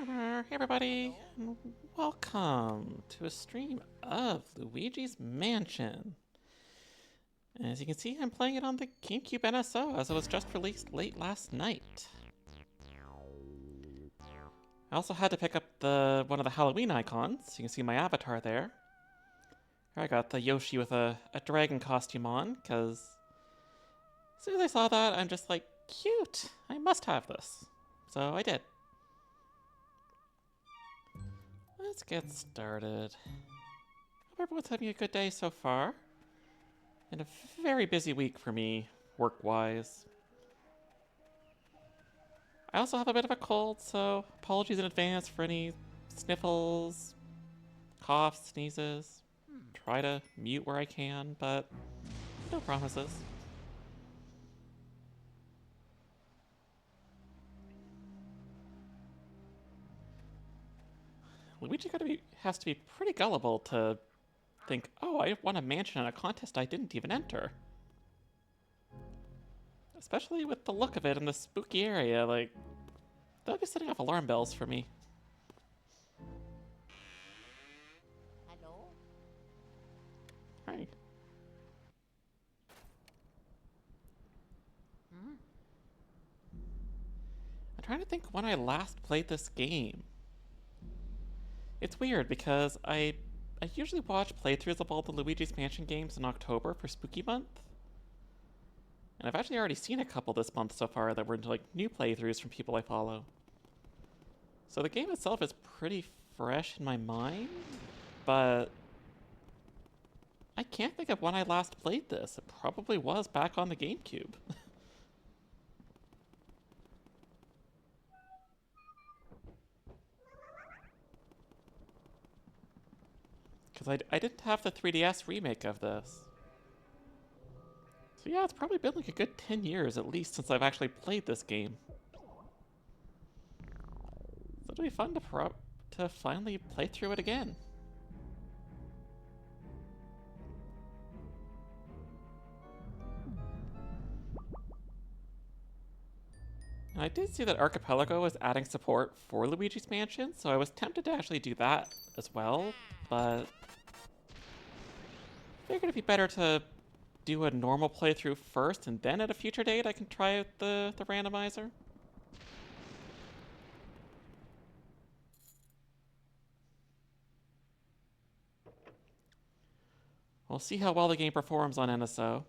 Hey everybody, and welcome to a stream of Luigi's Mansion. As you can see, I'm playing it on the GameCube NSO as it was just released late last night. I also had to pick up one of the Halloween icons. You can see my avatar there. I got the Yoshi with a dragon costume on, because as soon as I saw that, I'm just like, cute! I must have this. So I did. Let's get started. Hope everyone's having a good day so far. And a very busy week for me, work-wise. I also have a bit of a cold, so apologies in advance for any sniffles, coughs, sneezes. Try to mute where I can, but no promises. Luigi has to be pretty gullible to think, oh, I won a mansion in a contest I didn't even enter. Especially with the look of it in the spooky area, like, they'll be setting off alarm bells for me. Hello? Hi. I'm trying to think when I last played this game. It's weird because I usually watch playthroughs of all the Luigi's Mansion games in October for Spooky Month. And I've actually already seen a couple this month so far that were into like new playthroughs from people I follow. So the game itself is pretty fresh in my mind, but I can't think of when I last played this. It probably was back on the GameCube. Because I didn't have the 3DS remake of this. So yeah, it's probably been like a good 10 years at least since I've actually played this game. So it'll be fun to finally play through it again. And I did see that Archipelago was adding support for Luigi's Mansion, so I was tempted to actually do that as well, but I figured it'd be better to do a normal playthrough first, and then at a future date I can try out the randomizer. We'll see how well the game performs on NSO.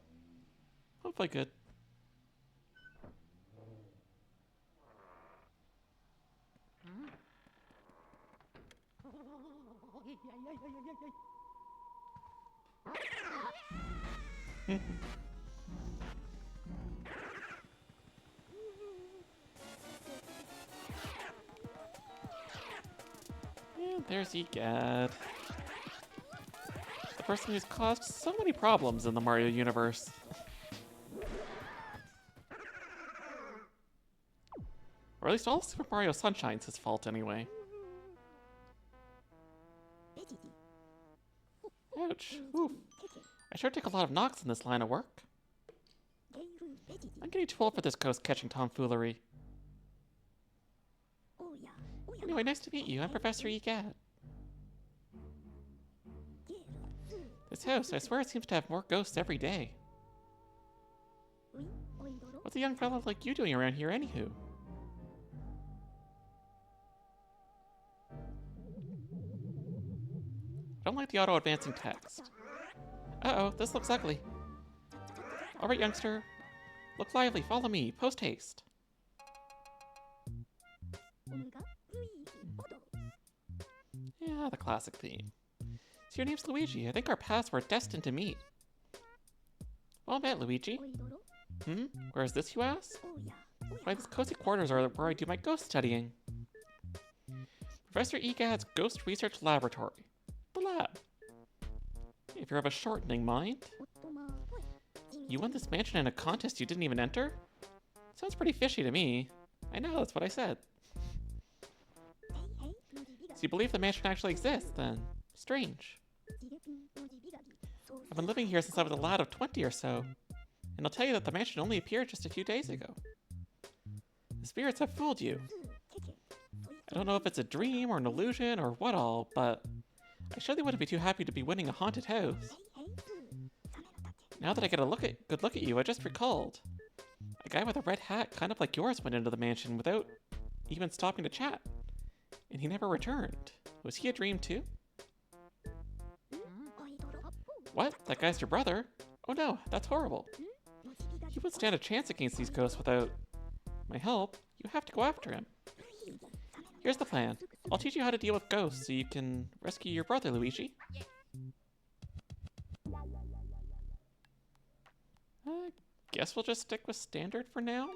Hopefully good. And there's Egad. The person who's caused so many problems in the Mario universe. Or at least all of Super Mario Sunshine's his fault anyway. Ouch. Oof. I sure take a lot of knocks in this line of work. I'm getting too old for this ghost-catching tomfoolery. Anyway, nice to meet you. I'm Professor Egad. This house, I swear it seems to have more ghosts every day. What's a young fellow like you doing around here, anywho? I don't like the auto-advancing text. Uh-oh, this looks ugly. Alright, youngster. Look lively, follow me, post-haste. Yeah, the classic theme. So your name's Luigi. I think our paths were destined to meet. Well met, Luigi. Where is this, you ask? Why, these cozy quarters are where I do my ghost studying. Professor Egad's Ghost Research Laboratory. The lab. If you're of a shortening mind. You won this mansion in a contest you didn't even enter? Sounds pretty fishy to me. I know, that's what I said. So you believe the mansion actually exists, then? Strange. I've been living here since I was a lad of 20 or so, and I'll tell you that the mansion only appeared just a few days ago. The spirits have fooled you. I don't know if it's a dream or an illusion or what all, but I surely wouldn't be too happy to be winning a haunted house. Now that I get a good look at you, I just recalled. A guy with a red hat, kind of like yours, went into the mansion without even stopping to chat. And he never returned. Was he a dream too? What? That guy's your brother? Oh no, that's horrible. He wouldn't stand a chance against these ghosts without my help. You have to go after him. Here's the plan. I'll teach you how to deal with ghosts so you can rescue your brother, Luigi. I guess we'll just stick with standard for now.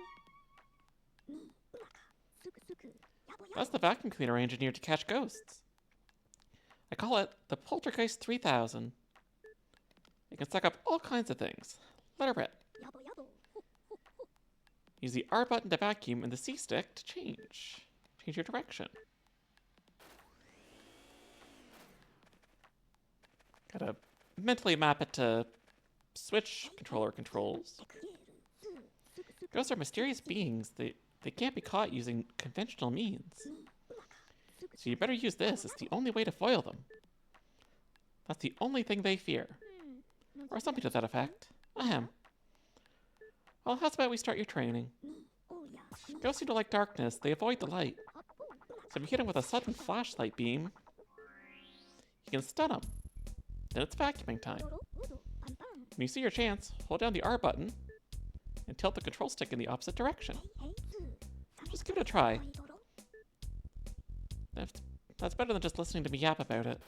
That's the vacuum cleaner I engineered to catch ghosts. I call it the Poltergeist 3000. It can suck up all kinds of things. Let her rip. Use the R button to vacuum and the C stick to change your direction. Gotta mentally map it to switch controller controls. Ghosts are mysterious beings. They can't be caught using conventional means. So you better use this. It's the only way to foil them. That's the only thing they fear. Or something to that effect. Ahem. Well, how's about we start your training? Ghosts seem to like darkness. They avoid the light. So if you hit them with a sudden flashlight beam, you can stun them. Then it's vacuuming time. When you see your chance, hold down the R button and tilt the control stick in the opposite direction. Just give it a try. That's better than just listening to me yap about it.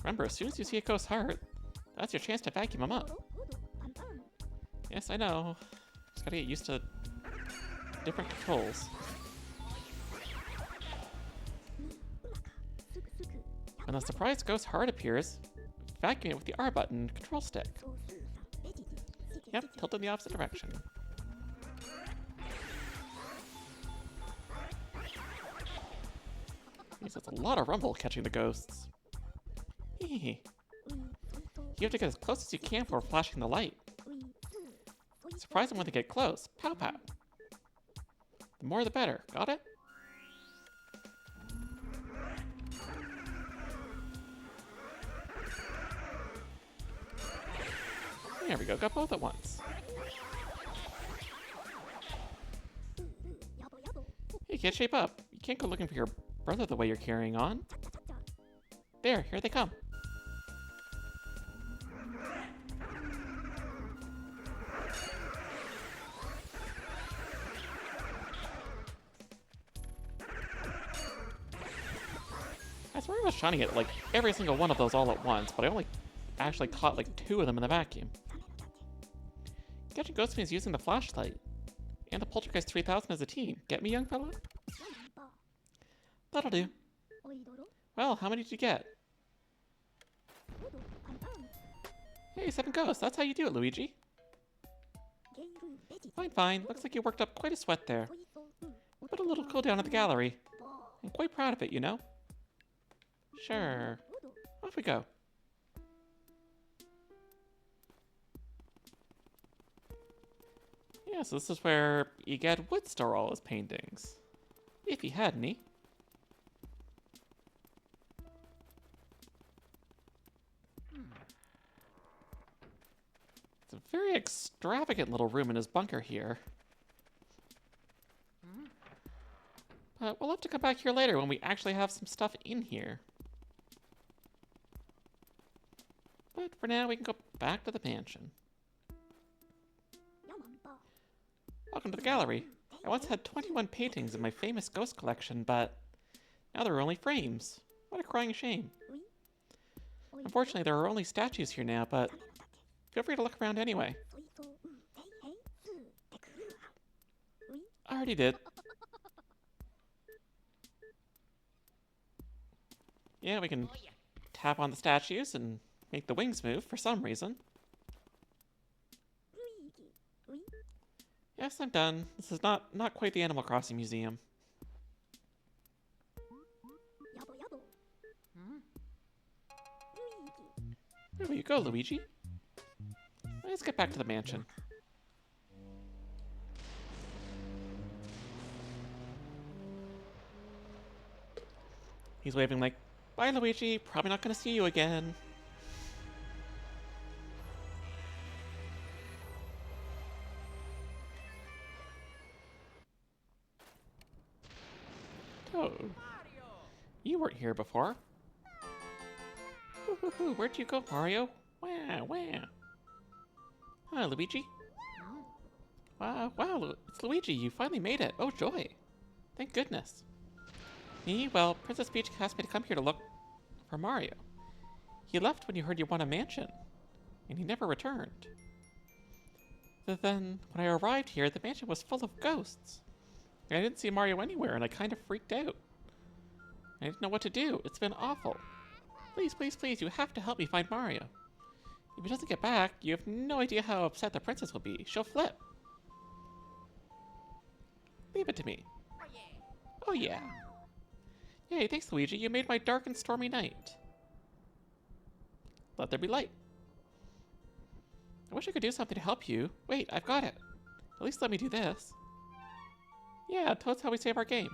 Remember, as soon as you see a ghost's heart, that's your chance to vacuum them up. Yes, I know. Just gotta get used to different controls. When the surprised ghost's heart appears, vacuum it with the R button control stick. Yep, tilt in the opposite direction. Jeez, that's a lot of rumble catching the ghosts. You have to get as close as you can before flashing the light. Surprise them when they get close. Pow pow. The more the better. Got it? There we go. Got both at once. Hey, kid, shape up. You can't go looking for your brother the way you're carrying on. There, here they come. I swear I was trying to get like every single one of those all at once, but I only actually caught like 2 of them in the vacuum. Catching ghosts means using the flashlight. And the Poltergeist 3000 as a team. Get me, young fella? That'll do. Well, how many did you get? Hey, 7 ghosts. That's how you do it, Luigi. Fine, fine. Looks like you worked up quite a sweat there. Put a little cool down at the gallery. I'm quite proud of it, you know? Sure. Off we go. Yeah, so this is where Egad would store all his paintings. If he had any. It's a very extravagant little room in his bunker here. But we'll have to come back here later when we actually have some stuff in here. But for now, we can go back to the mansion. Welcome to the gallery. I once had 21 paintings in my famous ghost collection, but now there are only frames. What a crying shame. Unfortunately, there are only statues here now, but feel free to look around anyway. I already did. Yeah, we can tap on the statues and make the wings move for some reason. Yes, I'm done. This is not quite the Animal Crossing museum. Where will you go, Luigi? Let's get back to the mansion. He's waving like, bye Luigi, probably not gonna see you again. Toad, you weren't here before. Hoo-hoo-hoo, where'd you go, Mario? Wow, wow. Huh, Luigi? Wow, it's Luigi, you finally made it. Oh, joy. Thank goodness. Me? Well, Princess Peach asked me to come here to look for Mario. He left when you heard you won a mansion, and he never returned. But then, when I arrived here, the mansion was full of ghosts. And I didn't see Mario anywhere, and I kind of freaked out. I didn't know what to do. It's been awful. Please, please, please, you have to help me find Mario. If he doesn't get back, you have no idea how upset the princess will be. She'll flip. Leave it to me. Oh yeah. Yay, thanks Luigi, you made my dark and stormy night. Let there be light. I wish I could do something to help you. Wait, I've got it. At least let me do this. Yeah, Toad's how we save our game.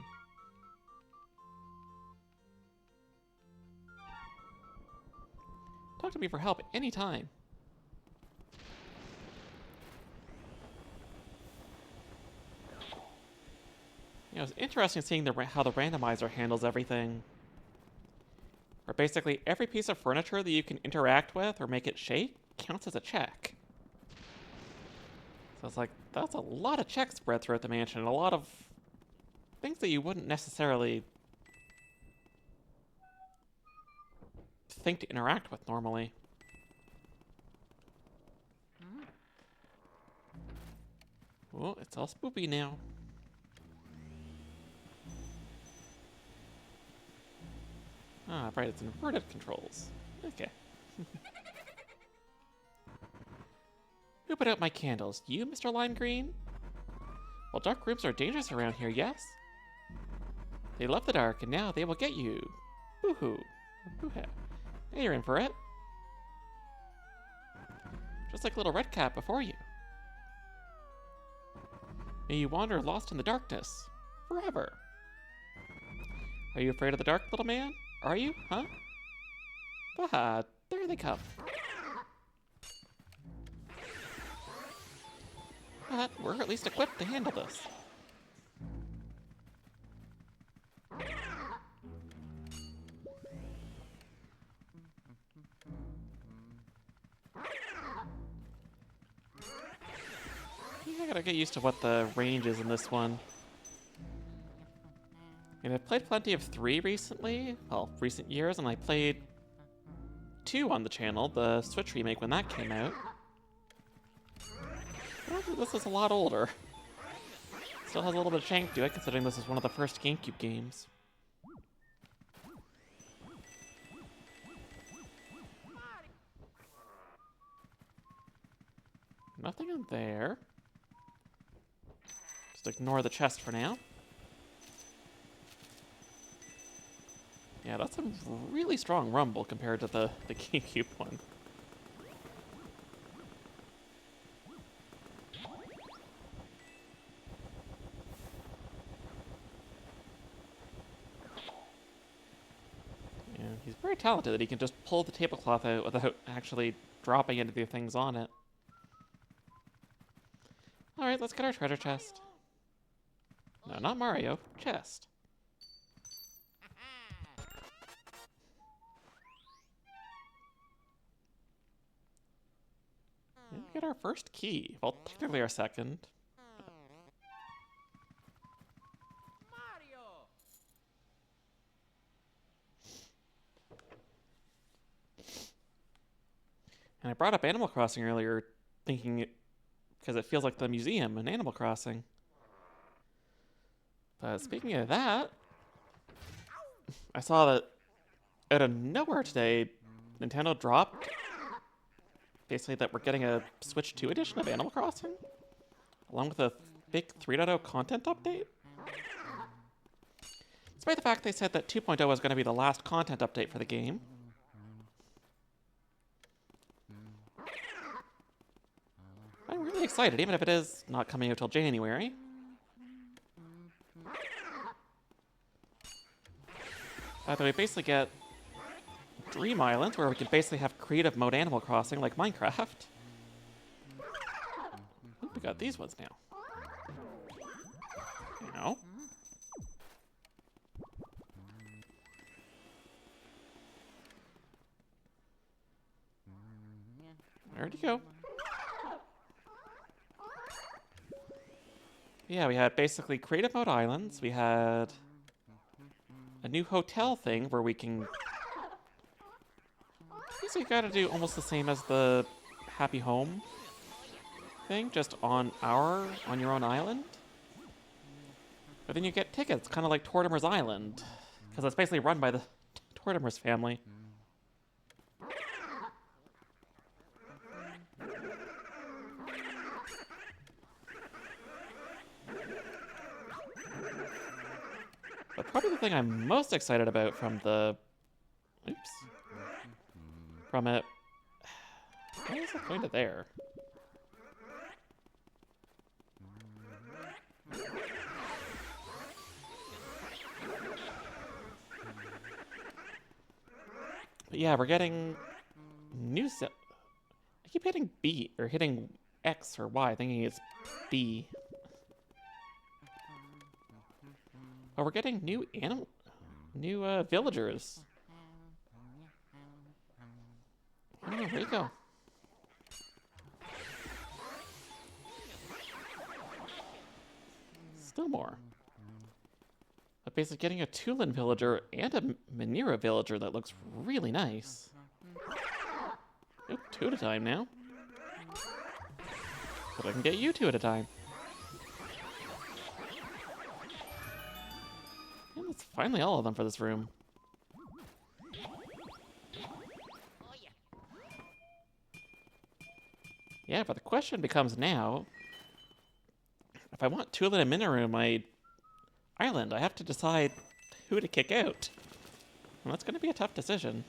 Talk to me for help anytime. You know, it's interesting seeing how the randomizer handles everything. Where basically every piece of furniture that you can interact with or make it shake counts as a check. So it's like, that's a lot of checks spread throughout the mansion, and a lot of things that you wouldn't necessarily think to interact with normally. Oh, it's all spoopy now. Ah, right, it's inverted controls. Okay. Who put out my candles? You, Mr. Lime Green? Well, dark rooms are dangerous around here, yes? They love the dark, and now they will get you. Boo-hoo. Boo-ha. Now you're in for it. Just like little red cat before you. May you wander lost in the darkness. Forever. Are you afraid of the dark, little man? Are you? Huh? Aha, there they come. But we're at least equipped to handle this. I gotta get used to what the range is in this one. And I've played plenty of 3 recently, well, recent years, and I played 2 on the channel, the Switch remake when that came out. This is a lot older. Still has a little bit of shank to it, considering this is one of the first GameCube games. Nothing in there. Just ignore the chest for now. Yeah, that's a really strong rumble compared to the GameCube one. Yeah, he's very talented that he can just pull the tablecloth out without actually dropping any of the things on it. Alright, let's get our treasure chest. No, not Mario. Chest. And we get our first key. Well, technically our second. And I brought up Animal Crossing earlier, thinking it because it feels like the museum in Animal Crossing. But speaking of that, I saw that out of nowhere today, Nintendo dropped basically that we're getting a Switch 2 edition of Animal Crossing, along with a big 3.0 content update. Despite the fact they said that 2.0 was going to be the last content update for the game. excited, even if it is not coming out till January. We basically get Dream Island, where we can basically have creative mode Animal Crossing like Minecraft. Ooh, we got these ones now. Now. Where'd he go? Yeah, we had basically creative mode islands. We had a new hotel thing where we can... So you gotta do almost the same as the Happy Home thing, just on your own island. But then you get tickets, kind of like Tortimer's Island, because it's basically run by the Tortimer's family. But probably the thing I'm most excited about from the... Oops. From it... Why is it going to there? But yeah, we're getting new I keep hitting B, or hitting X or Y, thinking it's B. Oh, we're getting new villagers. Oh, where'd he go? Still more. But basically getting a Tulin villager and a Manira villager that looks really nice. Oop, 2 at a time now. But I can get you 2 at a time. And that's finally all of them for this room. Yeah, but the question becomes now, if I want Tulin and Minoru in my island, I have to decide who to kick out. And that's going to be a tough decision.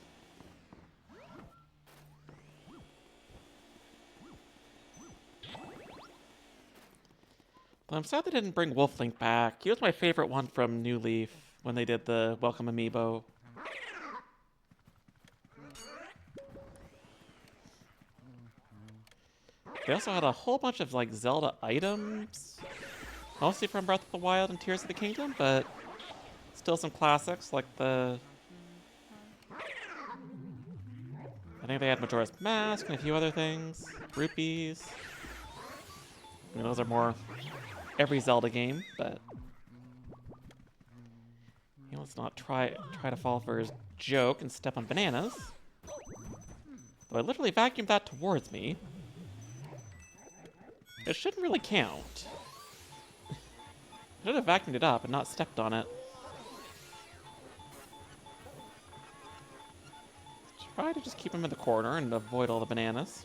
But I'm sad they didn't bring Wolflink back. He was my favorite one from New Leaf when they did the Welcome Amiibo. They also had a whole bunch of like Zelda items, mostly from Breath of the Wild and Tears of the Kingdom, but still some classics like the... I think they had Majora's Mask and a few other things. Rupees. I mean, those are more every Zelda game, but... You know, let's not try to fall for his joke and step on bananas. So I literally vacuumed that towards me. It shouldn't really count. I should have vacuumed it up and not stepped on it. Try to just keep him in the corner and avoid all the bananas.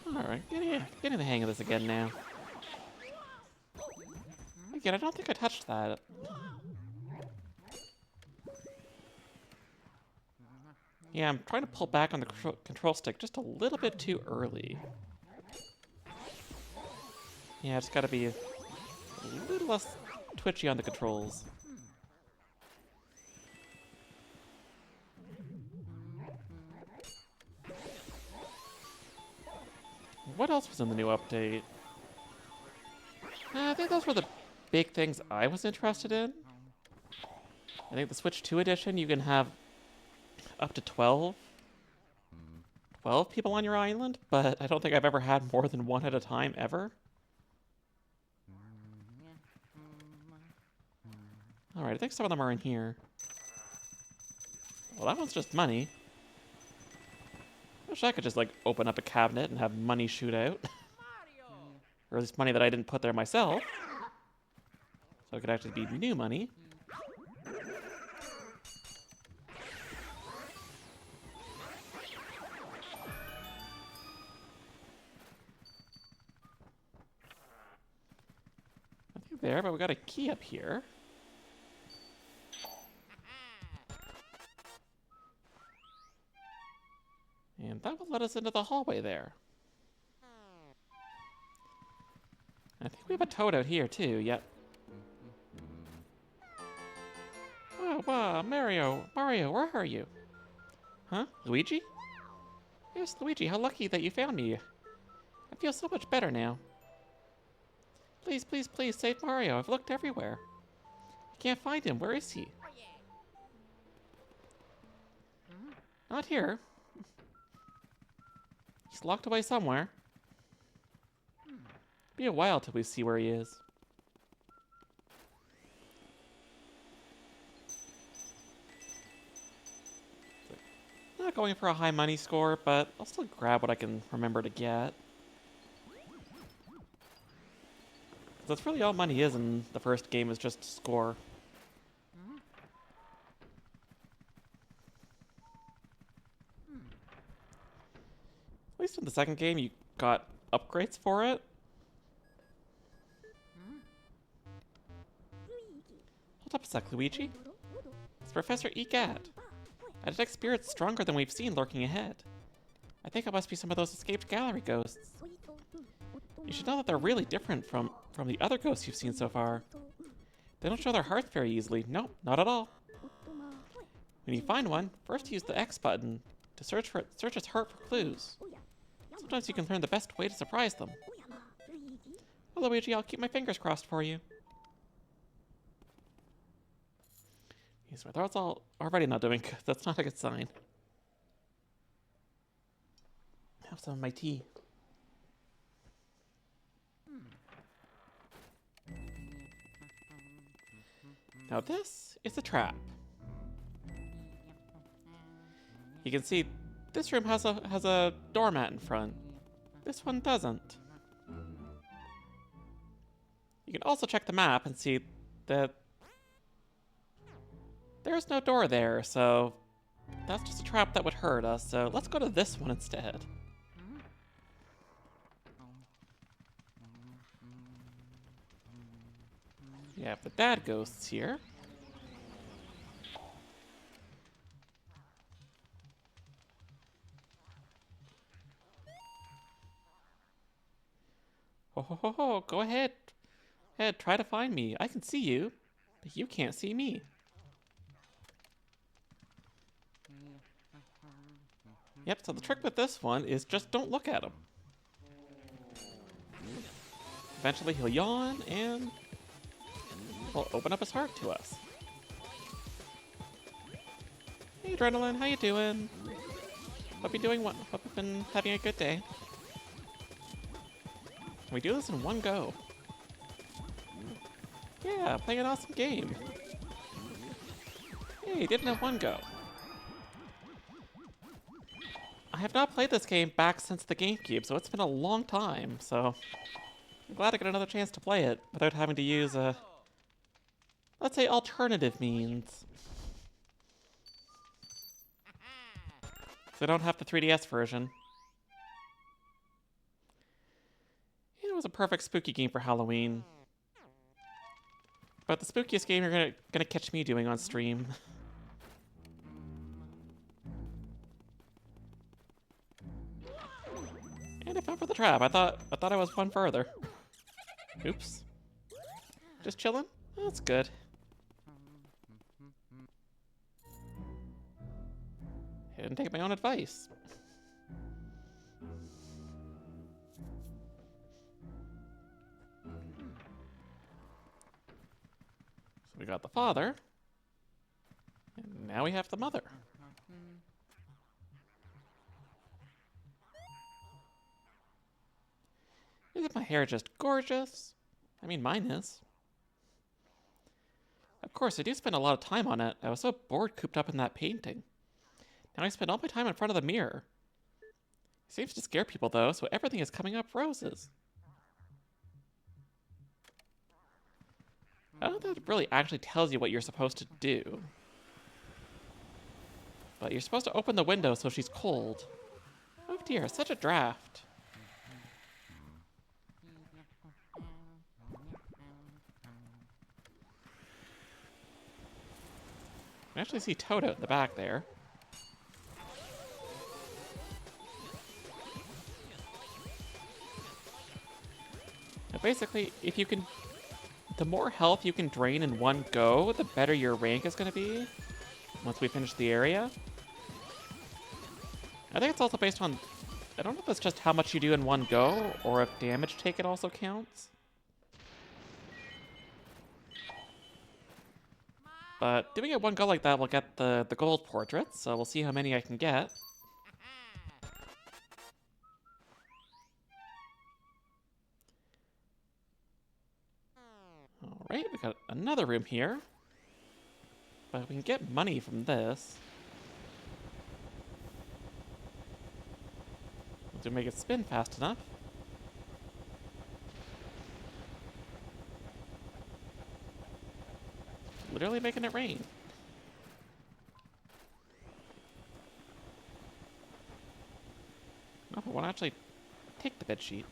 Alright, getting the hang of this again now. Again, I don't think I touched that. Yeah, I'm trying to pull back on the control stick just a little bit too early. Yeah, I just gotta be a little less twitchy on the controls. What else was in the new update? I think those were the big things I was interested in. I think the Switch 2 edition, you can have up to 12 people on your island, but I don't think I've ever had more than 1 at a time, ever. Alright, I think some of them are in here. Well, that one's just money. I wish I could just, like, open up a cabinet and have money shoot out. Or at least money that I didn't put there myself. So it could actually be new money. Nothing there, but we got a key up here. led us into the hallway there. I think we have a toad out here too, yep. Oh, wow, Mario, where are you? Huh? Luigi? Yes, Luigi, how lucky that you found me. I feel so much better now. Please, please, please, save Mario. I've looked everywhere. I can't find him. Where is he? Not here. He's locked away somewhere. Be a while till we see where he is. Not going for a high money score, but I'll still grab what I can remember to get. That's really all money is in the first game, is just score. At least in the second game, you got upgrades for it. Hold up a sec, Luigi. It's Professor Egad. I detect spirits stronger than we've seen lurking ahead. I think it must be some of those escaped gallery ghosts. You should know that they're really different from the other ghosts you've seen so far. They don't show their hearts very easily. Nope, not at all. When you find one, first use the X button to search its heart for clues. Sometimes you can learn the best way to surprise them. Well, Luigi, I'll keep my fingers crossed for you. Yes, my throat's already not doing good. That's not a good sign. Have some of my tea. Now this is a trap. You can see this room has a doormat in front. This one doesn't. You can also check the map and see that there's no door there, so that's just a trap that would hurt us, so let's go to this one instead. We have the bad ghosts here. Ho ho ho ho, go ahead. Try to find me. I can see you, but you can't see me. Yep, so the trick with this one is just don't look at him. Eventually he'll yawn and will open up his heart to us. Hey Adrenaline, how you doing? Hope you're doing well. Hope you've been having a good day. Can we do this in one go? Yeah, playing an awesome game. Hey, did it in one go. I have not played this game back since the GameCube, so it's been a long time, so I'm glad I got another chance to play it without having to use let's say, alternative means. So I don't have the 3DS version. It was a perfect spooky game for Halloween. But the spookiest game you're gonna catch me doing on stream. And I fell for the trap. I thought I was one further. Oops. Just chilling? That's good. I didn't take my own advice. So we got the father. And now we have the mother. Isn't my hair just gorgeous? I mean, mine is. Of course, I do spend a lot of time on it. I was so bored cooped up in that painting. Now I spend all my time in front of the mirror. It seems to scare people though, so everything is coming up roses. I don't know if that really actually tells you what you're supposed to do. But you're supposed to open the window so she's cold. Oh dear, such a draft. I can actually see Toad out in the back there. Basically, if you can... The more health you can drain in one go, the better your rank is going to be once we finish the area. I think it's also based on... I don't know if it's just how much you do in one go, or if damage taken also counts. But doing it one go like that will get the gold portraits, so we'll see how many I can get. Alright, we got another room here. But we can get money from this. To make it spin fast enough. Literally making it rain. No, I want to actually take the bedsheet.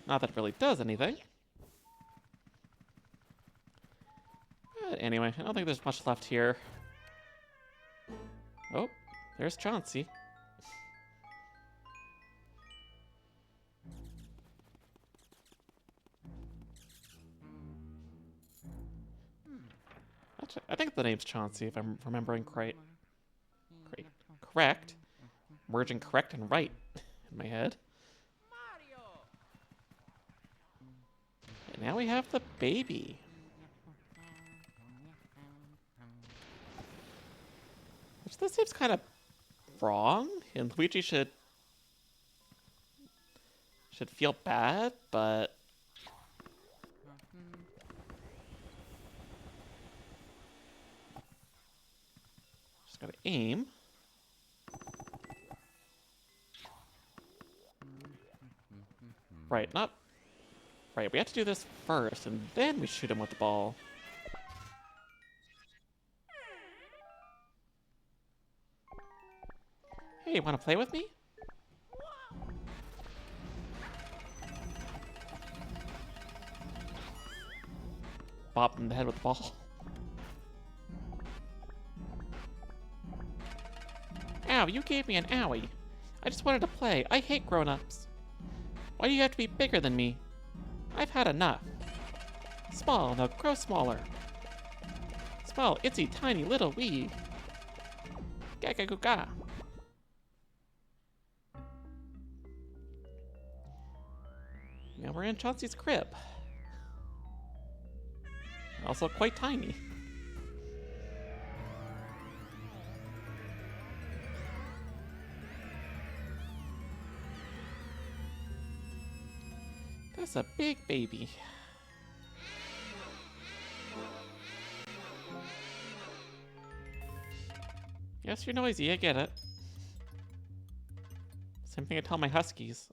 Not that it really does anything. But anyway, I don't think there's much left here. Oh, there's Chauncey. Actually, I think the name's Chauncey, if I'm remembering correct. Correct? Merging correct and right in my head. And now we have the baby. Which this seems kind of wrong, and Luigi should feel bad, but just gotta aim. Right, not right. We have to do this first, and then we shoot him with the ball. Hey, want to play with me? Bop him in the head with the ball. Ow, you gave me an owie. I just wanted to play. I hate grown-ups. Why do you have to be bigger than me? I've had enough. Small, now grow smaller. Small, itsy tiny little wee. Gaga goo ga. Now we're in Chauncey's crib. Also quite tiny. That's a big baby. Yes, you're noisy, I get it. Same thing I tell my huskies.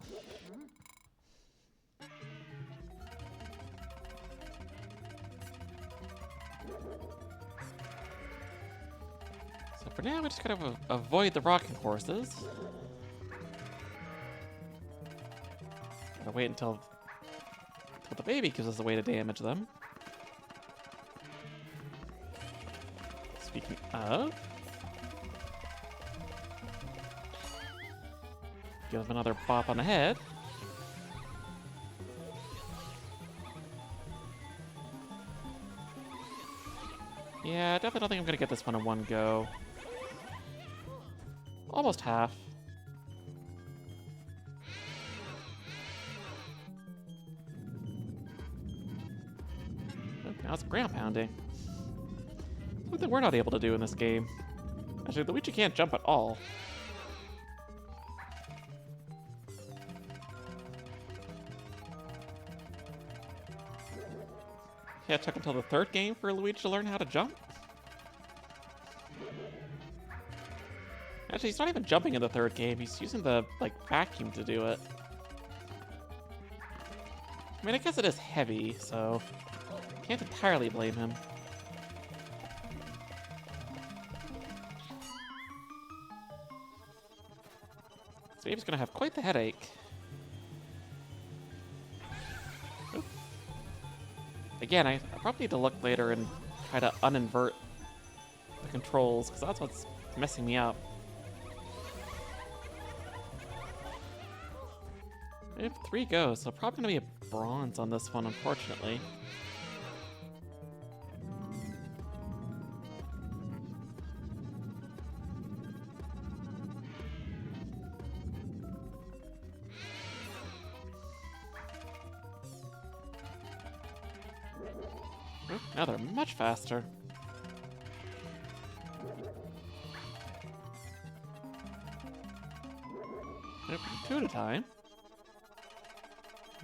So for now, we just gotta avoid the rocking horses. Gotta wait until the baby gives us a way to damage them. Speaking of, give him another bop on the head. Yeah, definitely don't think I'm gonna get this one in one go. Almost half. Now it's ground pounding. Something we're not able to do in this game. Actually, Luigi can't jump at all. Yeah, it took until the third game for Luigi to learn how to jump. Actually, he's not even jumping in the third game. He's using the, vacuum to do it. I mean, I guess it is heavy, so can't entirely blame him. This baby's gonna have quite the headache. Oop. Again, I probably need to look later and try to uninvert the controls, because that's what's messing me up. We have 3 ghosts, so probably gonna be a bronze on this one, unfortunately. Oop, now they're much faster. Nope, 2 at a time.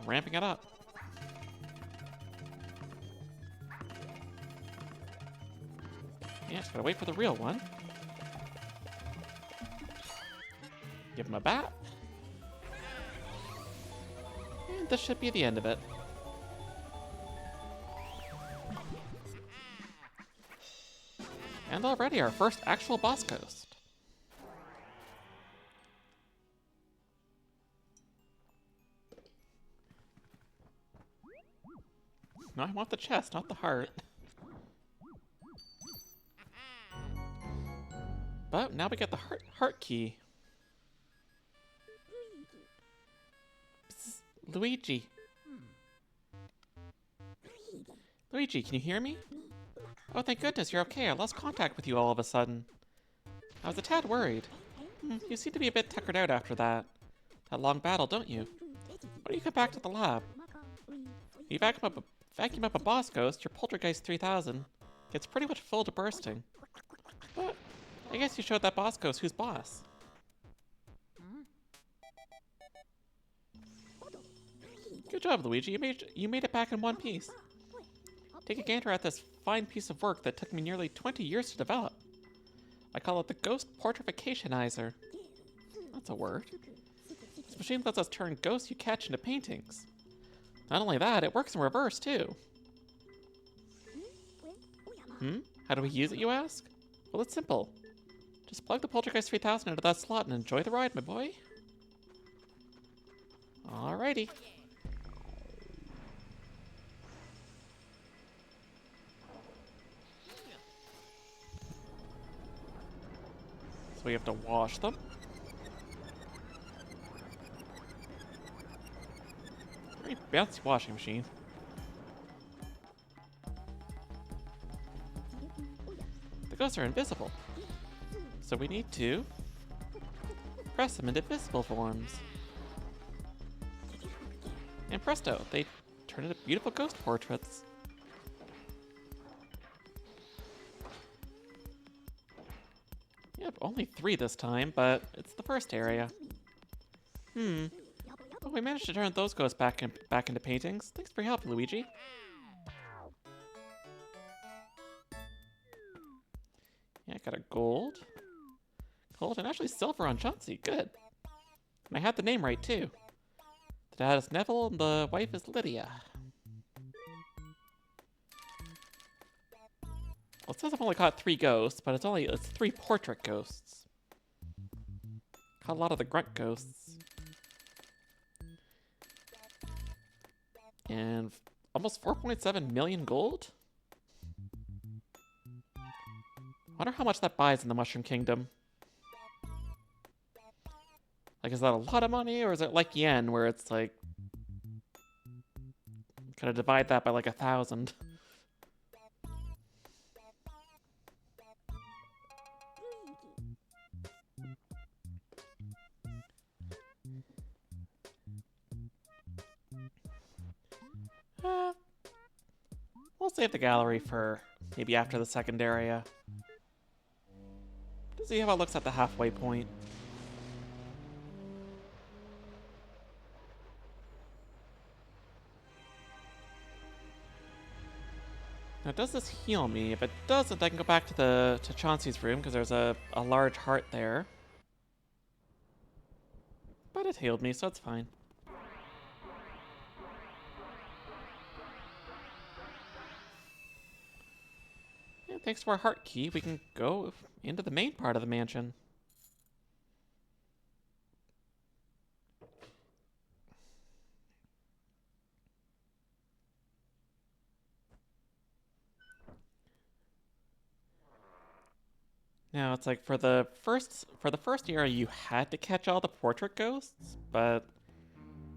Ramping it up. Yeah, just gotta wait for the real one. Give him a bat. And this should be the end of it. And already our first actual boss ghost. No, I want the chest, not the heart. But now we get the heart key. Psst, Luigi. Luigi, can you hear me? Oh, thank goodness, you're okay. I lost contact with you all of a sudden. I was a tad worried. You seem to be a bit tuckered out after that long battle, don't you? Why don't you come back to the lab? You vacuum up a boss ghost, your Poltergeist 3000 gets pretty much full to bursting. But I guess you showed that boss ghost who's boss. Good job, Luigi. You made it back in one piece. Take a gander at this fine piece of work that took me nearly 20 years to develop. I call it the Ghost Portrificationizer. That's a word. This machine lets us turn ghosts you catch into paintings. Not only that, it works in reverse, too. How do we use it, you ask? Well, it's simple. Just plug the Poltergeist 3000 into that slot and enjoy the ride, my boy. Alrighty. So we have to wash them. Very bouncy washing machine. The ghosts are invisible. So we need to press them into visible forms. And presto, they turn into beautiful ghost portraits. Yep, only 3 this time, but it's the first area. But we managed to turn those ghosts back into paintings. Thanks for your help, Luigi. Yeah, I got a gold. Gold and actually silver on Chauncey. Good. And I had the name right, too. The dad is Neville and the wife is Lydia. Well, it says I've only caught 3 ghosts, but it's 3 portrait ghosts. Caught a lot of the grunt ghosts. And almost 4.7 million gold? Wonder how much that buys in the Mushroom Kingdom. Like, is that a lot of money, or is it like yen, where it's like... Gotta divide that by like 1,000. We'll save the gallery for maybe after the second area. To see how it looks at the halfway point. Now, does this heal me? If it doesn't, I can go back to Chauncey's room, because there's a large heart there. But it healed me, so it's fine. And thanks to our heart key, we can go into the main part of the mansion. Now, it's like for the first area, you had to catch all the portrait ghosts, but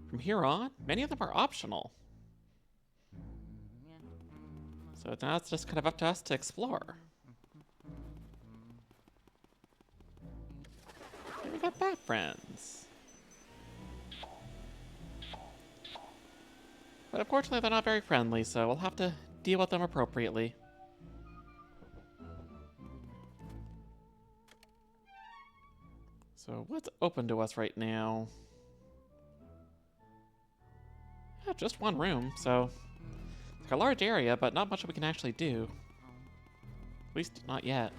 From here on, many of them are optional. So now it's just kind of up to us to explore. Here we got bat friends. But unfortunately they're not very friendly, so we'll have to deal with them appropriately. So what's open to us right now? Yeah, just one room, so it's a large area, but not much we can actually do. At least not yet.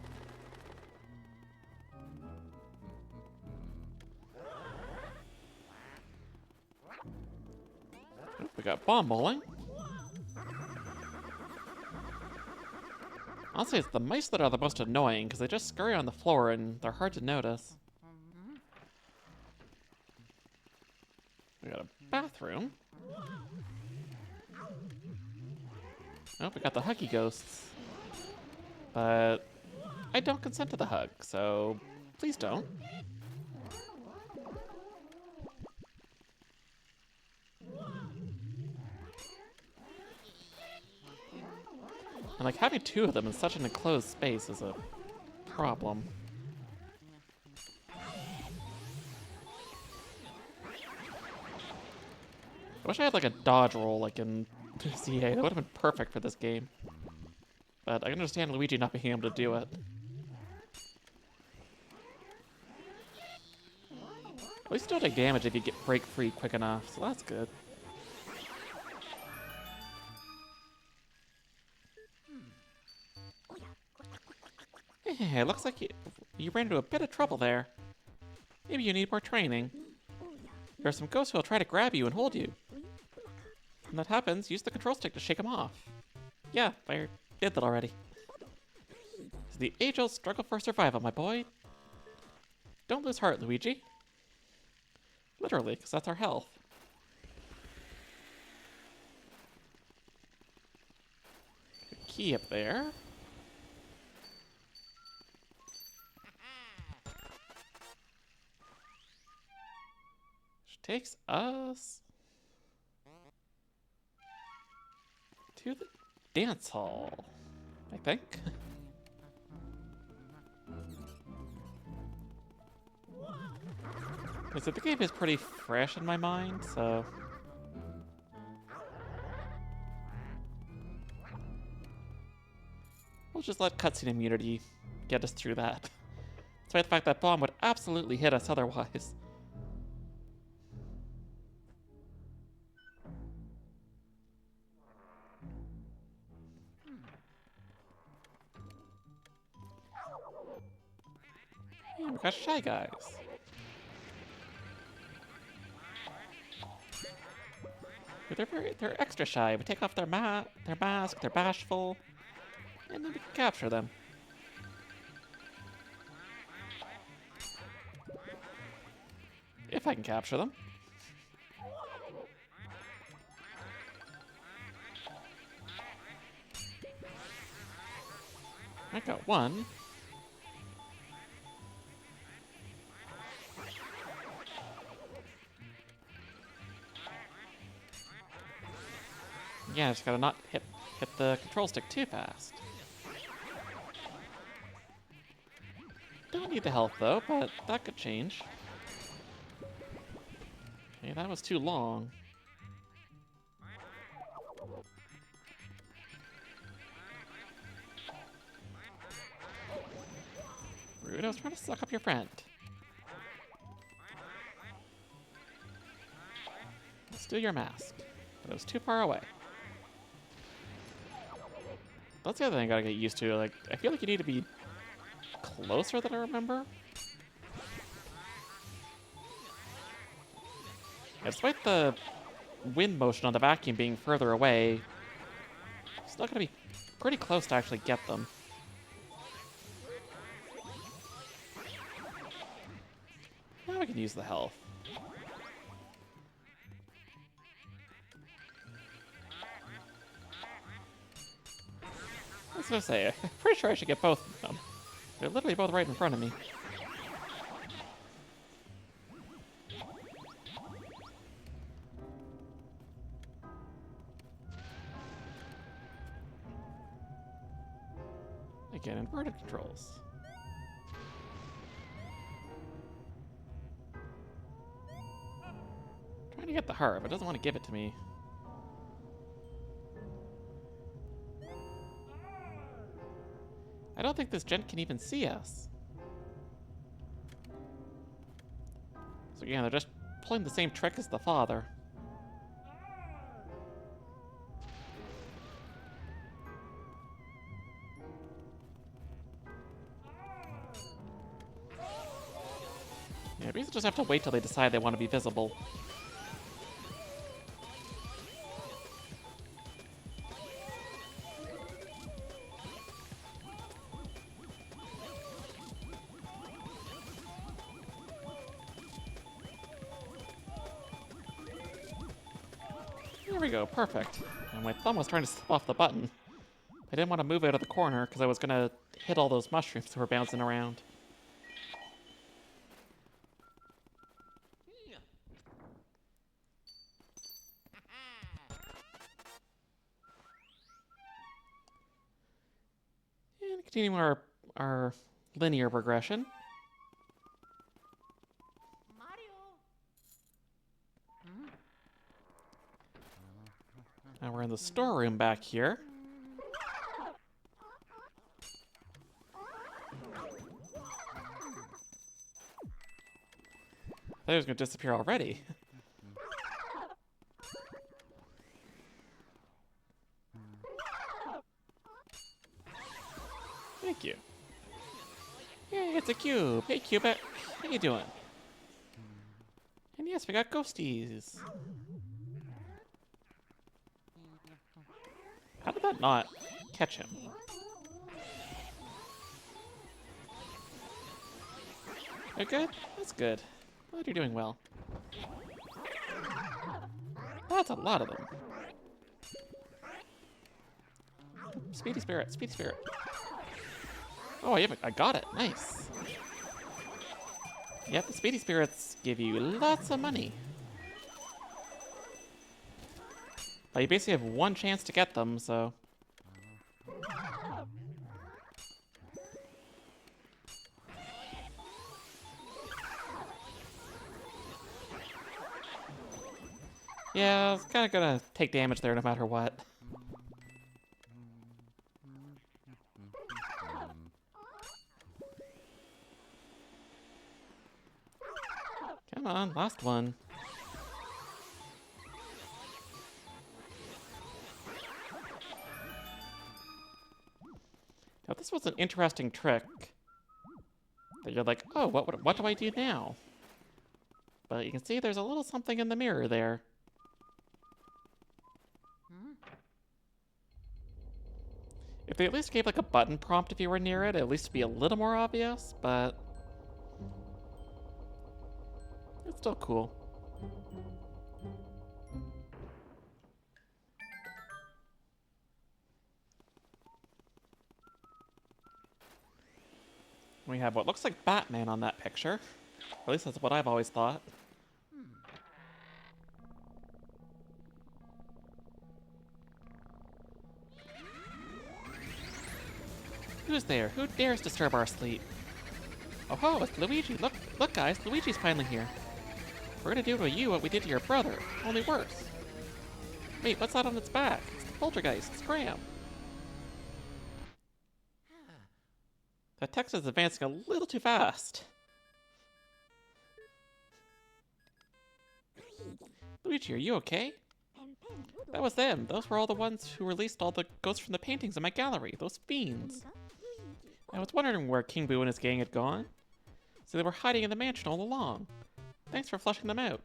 Oh, we got bomb bowling. Honestly, it's the mice that are the most annoying because they just scurry on the floor and they're hard to notice. We got a bathroom. Oh, we got the huggy ghosts. But I don't consent to the hug, so please don't. And like having two of them in such an enclosed space is a problem. I wish I had like a dodge roll like in CA. That would have been perfect for this game. But I can understand Luigi not being able to do it. At least you don't take damage if you get break free quick enough, so that's good. It looks like you ran into a bit of trouble there. Maybe you need more training. There are some ghosts who will try to grab you and hold you. When that happens, use the control stick to shake them off. Yeah, I did that already. It's the age-old struggle for survival, my boy. Don't lose heart, Luigi. Literally, because that's our health. The key up there. Which takes us to the dance hall, I think. So the game is pretty fresh in my mind, so we'll just let cutscene immunity get us through that. Despite the fact that bomb would absolutely hit us otherwise. And we got Shy Guys. They're extra shy. We take off their mask, they're bashful, and then we can capture them. If I can capture them. I got one. Yeah, just gotta not hit the control stick too fast. Don't need the health though, but that could change. Okay, that was too long. Rude, I was trying to suck up your friend. Steal your mask, but it was too far away. That's the other thing I gotta get used to. Like, I feel like you need to be closer than I remember. Yeah, despite the wind motion on the vacuum being further away, it's still gonna be pretty close to actually get them. Now we can use the health. I was gonna say, I'm pretty sure I should get both of them. They're literally both right in front of me. Again, inverted controls. Trying to get the heart, but it doesn't want to give it to me. I don't think this gent can even see us. So yeah, they're just playing the same trick as the father. Yeah, we just have to wait till they decide they want to be visible. There we go, perfect. And my thumb was trying to slip off the button. I didn't want to move out of the corner because I was going to hit all those mushrooms that were bouncing around. And continuing our linear progression. Now we're in the storeroom back here. I thought he was going to disappear already. Thank you. Yay, it's a cube. Hey, Cubit. How you doing? And yes, we got ghosties. How did that not catch him? You're good? That's good. Glad you're doing well. That's a lot of them. Speedy Spirit, Speedy Spirit. Oh, I got it. Nice. Yep, the Speedy Spirits give you lots of money. But you basically have one chance to get them, so... Yeah, I was kind of gonna take damage there no matter what. Come on, last one. Now this was an interesting trick. That you're like, oh, what do I do now? But you can see there's a little something in the mirror there. If they at least gave like a button prompt if you were near it, it'd at least be a little more obvious, but... it's still cool. We have what looks like Batman on that picture. At least that's what I've always thought. Who's there? Who dares disturb our sleep? Oh ho, it's Luigi. Look guys, Luigi's finally here. We're gonna do to you what we did to your brother, only worse. Wait, what's that on its back? It's the poltergeist, Scram. The text is advancing a little too fast. Luigi, are you okay? That was them. Those were all the ones who released all the ghosts from the paintings in my gallery. Those fiends. I was wondering where King Boo and his gang had gone. So they were hiding in the mansion all along. Thanks for flushing them out.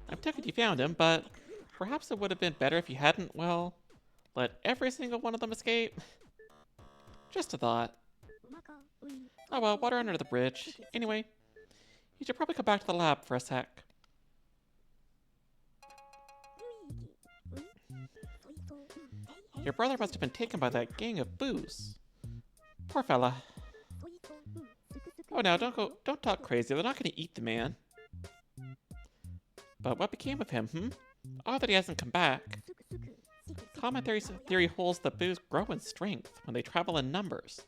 I'm tickled you found him, but perhaps it would have been better if you hadn't, well, let every single one of them escape. Just a thought. Oh well, water under the bridge. Anyway, you should probably come back to the lab for a sec. Your brother must have been taken by that gang of boos. Poor fella. Oh, now don't talk crazy. They're not going to eat the man. But what became of him, Odd that he hasn't come back. Common theory holds that boos grow in strength when they travel in numbers.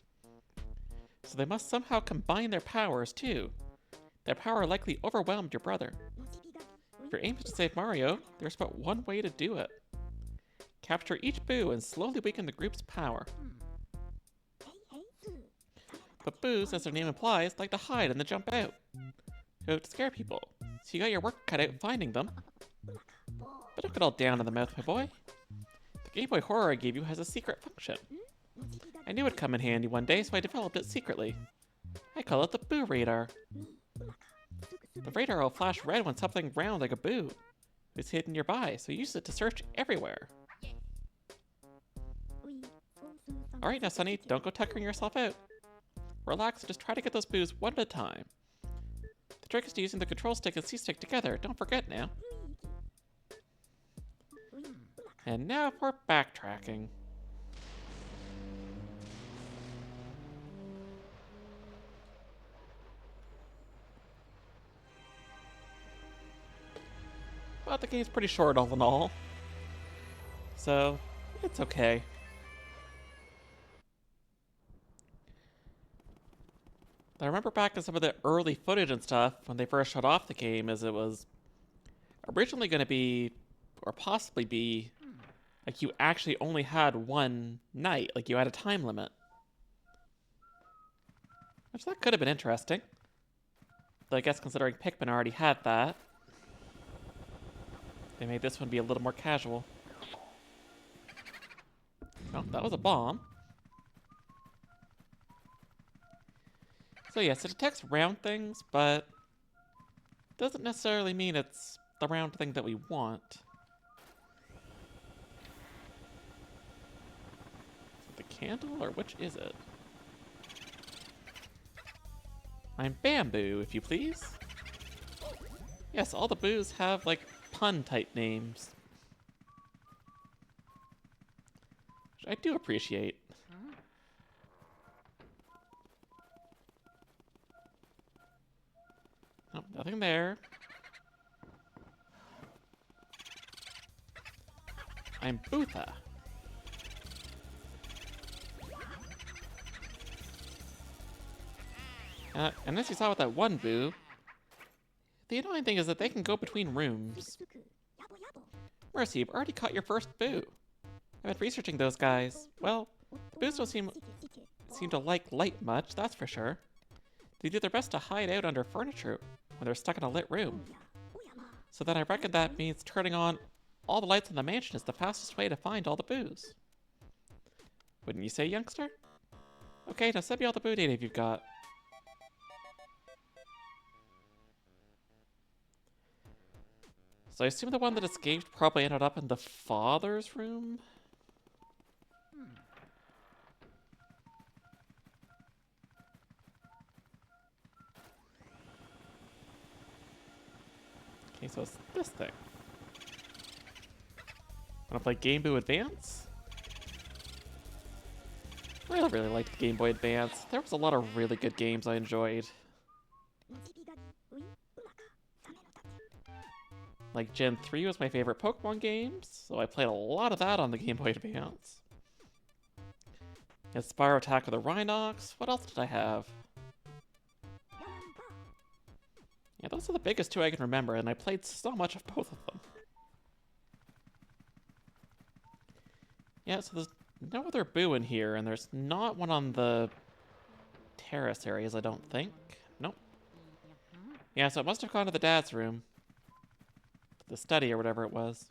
So they must somehow combine their powers, too. Their power likely overwhelmed your brother. If your aim is to save Mario, there's but one way to do it. Capture each boo and slowly weaken the group's power. But boos, as their name implies, like to hide and then jump out. To scare people. So you got your work cut out finding them. But don't get all down in the mouth, my boy. The Game Boy Horror I gave you has a secret function. I knew it'd come in handy one day, so I developed it secretly. I call it the Boo Radar. The radar will flash red when something round like a boo is hidden nearby, so use it to search everywhere. Alright now, Sonny, don't go tuckering yourself out. Relax and just try to get those boos one at a time. The trick is to using the control stick and C-stick together, don't forget now. And now for backtracking. But the game's pretty short all in all. So, it's okay. I remember back in some of the early footage and stuff, when they first shut off the game, as it was originally going to be, or possibly be, like you actually only had one night, like you had a time limit. Which that could have been interesting. Though I guess considering Pikmin already had that, they made this one be a little more casual. Oh, that was a bomb. So yes, it detects round things, but doesn't necessarily mean it's the round thing that we want. Is it the candle, or which is it? I'm Bamboo, if you please. Yes, all the boos have, like, pun-type names. Which I do appreciate. Oh, nothing there. I'm Bootha. And as you saw with that one boo, the annoying thing is that they can go between rooms. Mercy, you've already caught your first boo. I've been researching those guys. Well, the boos don't seem to like light much, that's for sure. They do their best to hide out under furniture when they're stuck in a lit room. So then I reckon that means turning on all the lights in the mansion is the fastest way to find all the boos. Wouldn't you say, youngster? Okay, now send me all the boo data you've got. So I assume the one that escaped probably ended up in the father's room? Okay, so it's this thing. Wanna play Game Boy Advance? I really liked the Game Boy Advance. There was a lot of really good games I enjoyed. Like, Gen 3 was my favorite Pokemon games, so I played a lot of that on the Game Boy Advance. And Spyro Attack with the Rhinox. What else did I have? Yeah, those are the biggest two I can remember, and I played so much of both of them. Yeah, so there's no other boo in here, and there's not one on the terrace areas, I don't think. Nope. Yeah, so it must have gone to the dad's room. The study or whatever it was.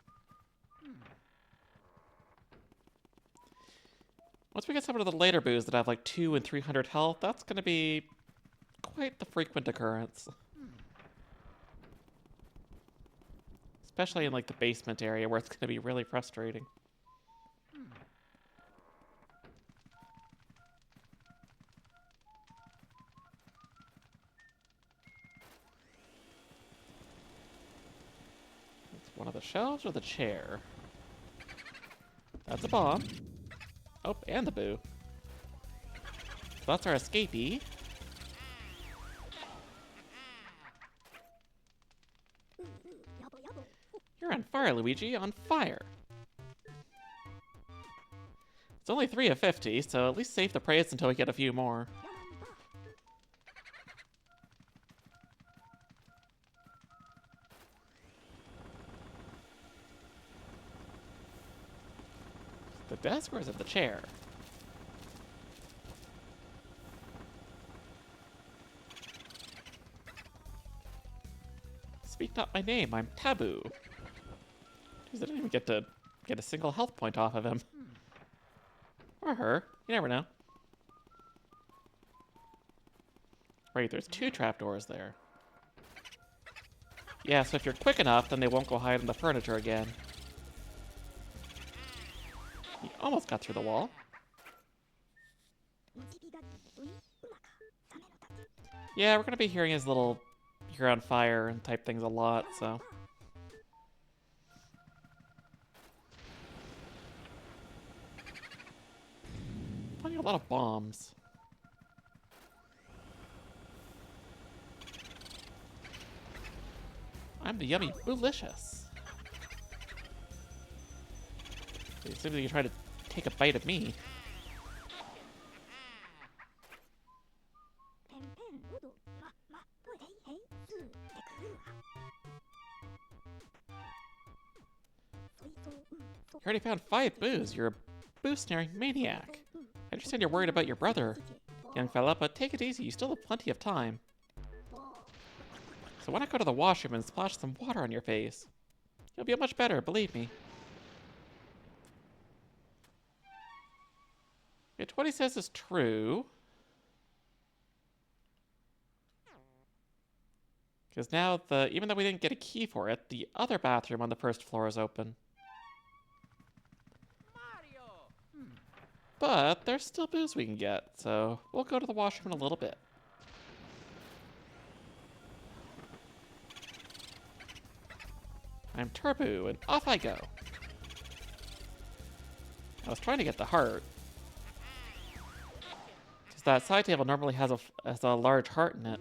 Once we get some of the later boos that have like 200 and 300 health, that's going to be quite the frequent occurrence. Especially in like the basement area where it's going to be really frustrating. It's one of the shelves or the chair? That's a bomb. Oh, and the boo. So that's our escapee. You're on fire, Luigi, on fire. It's only 3 of 50, so at least save the praise until we get a few more. The desk or is it the chair? Speak not my name, I'm taboo. Jeez, I didn't even get to get a single health point off of him. Or her. You never know. Right, there's 2 trapdoors there. Yeah, so if you're quick enough, then they won't go hide in the furniture again. You almost got through the wall. Yeah, we're gonna be hearing his little "you're on fire" and type things a lot, so. Finding a lot of bombs. I'm the yummy boolicious. It seems like you try to take a bite of me. You already found 5 boos. You're a boo-snaring maniac. I understand you're worried about your brother, young fella, but take it easy. You still have plenty of time. So why not go to the washroom and splash some water on your face? You'll be much better, believe me. If what he says is true... Because now, even though we didn't get a key for it, the other bathroom on the first floor is open. But there's still booze we can get, so we'll go to the washroom in a little bit. I'm Turbo, and off I go. I was trying to get the heart. Because that side table normally has a large heart in it.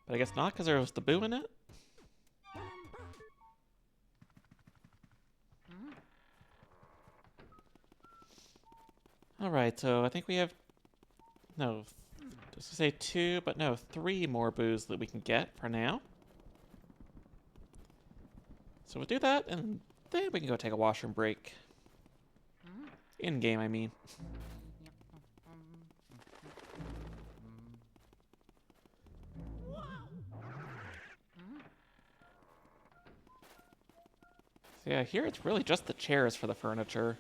But I guess not, because there was the boo in it? Alright, so I think we have... No, just to say 2, but no, 3 more boos that we can get for now. So we'll do that, and then we can go take a washroom break. In-game, I mean. So yeah, here it's really just the chairs for the furniture.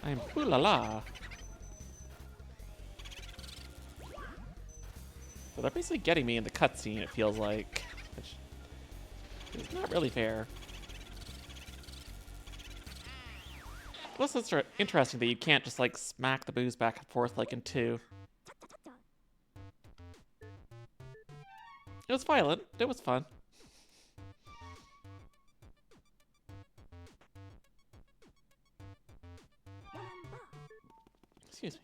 I'm ooh la la. So they're basically getting me in the cutscene, it feels like. Which is not really fair. Plus it's interesting that you can't just like smack the booze back and forth like in 2. It was violent. It was fun. Excuse me.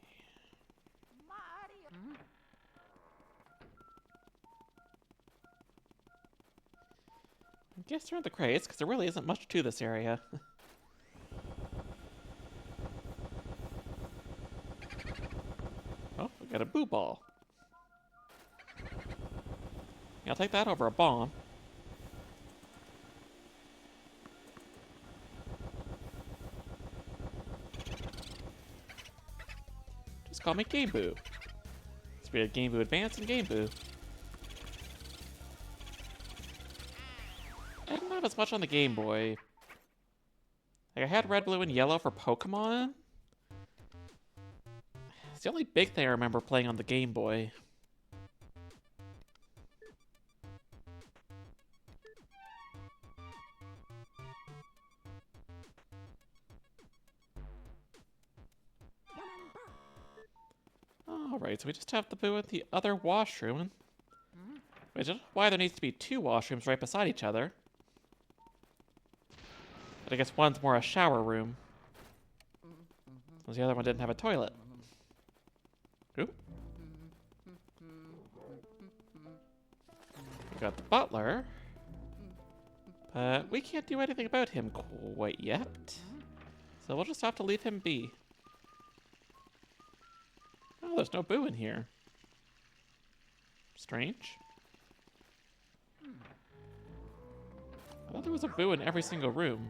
I guess they're in the crates, because there really isn't much to this area. Oh, we got a boo ball. Yeah, I'll take that over a bomb. Just call me Game Boo. So we had Game Boo Advance and Game Boo. I didn't have as much on the Game Boy. Like, I had red, blue, and yellow for Pokemon. It's the only big thing I remember playing on the Game Boy. Alright, so we just have the boo at the other washroom. Which is why there needs to be 2 washrooms right beside each other. But I guess one's more a shower room. Because the other one didn't have a toilet. Oop. got the butler, but we can't do anything about him quite yet. So we'll just have to leave him be. Oh, there's no Boo in here. Strange. I thought there was a Boo in every single room.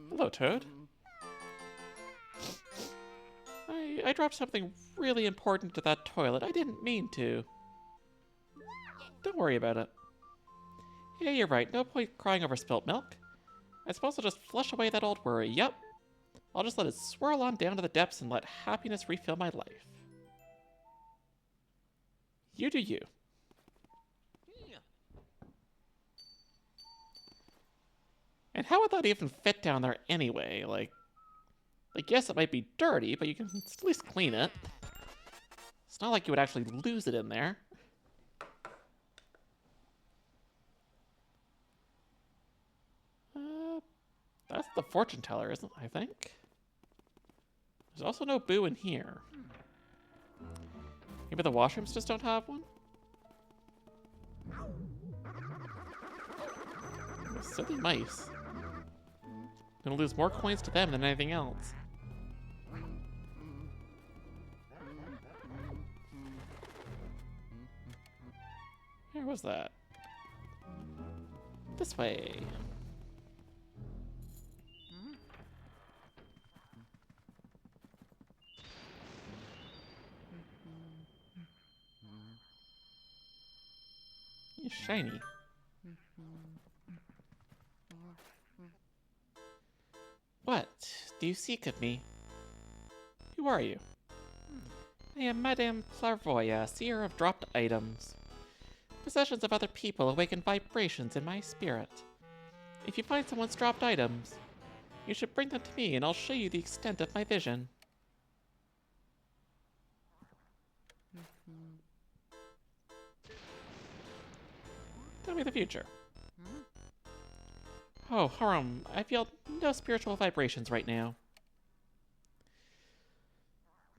Hello, Toad. I dropped something really important to that toilet. I didn't mean to. Don't worry about it. Yeah, you're right. No point crying over spilt milk. I suppose I'll just flush away that old worry. Yup. I'll just let it swirl on down to the depths and let happiness refill my life. You do you. And how would that even fit down there anyway? Like, yes, it might be dirty, but you can at least clean it. It's not like you would actually lose it in there. That's the fortune teller, isn't it? I think. There's also no Boo in here. Maybe the washrooms just don't have one? Those silly mice. I'm gonna lose more coins to them than anything else. Where was that? This way. It's shiny. What do you seek of me? Who are you? I am Madame Clairvoya, seer of dropped items. Possessions of other people awaken vibrations in my spirit. If you find someone's dropped items, you should bring them to me and I'll show you the extent of my vision. Tell me the future. Oh, Harum, I feel no spiritual vibrations right now.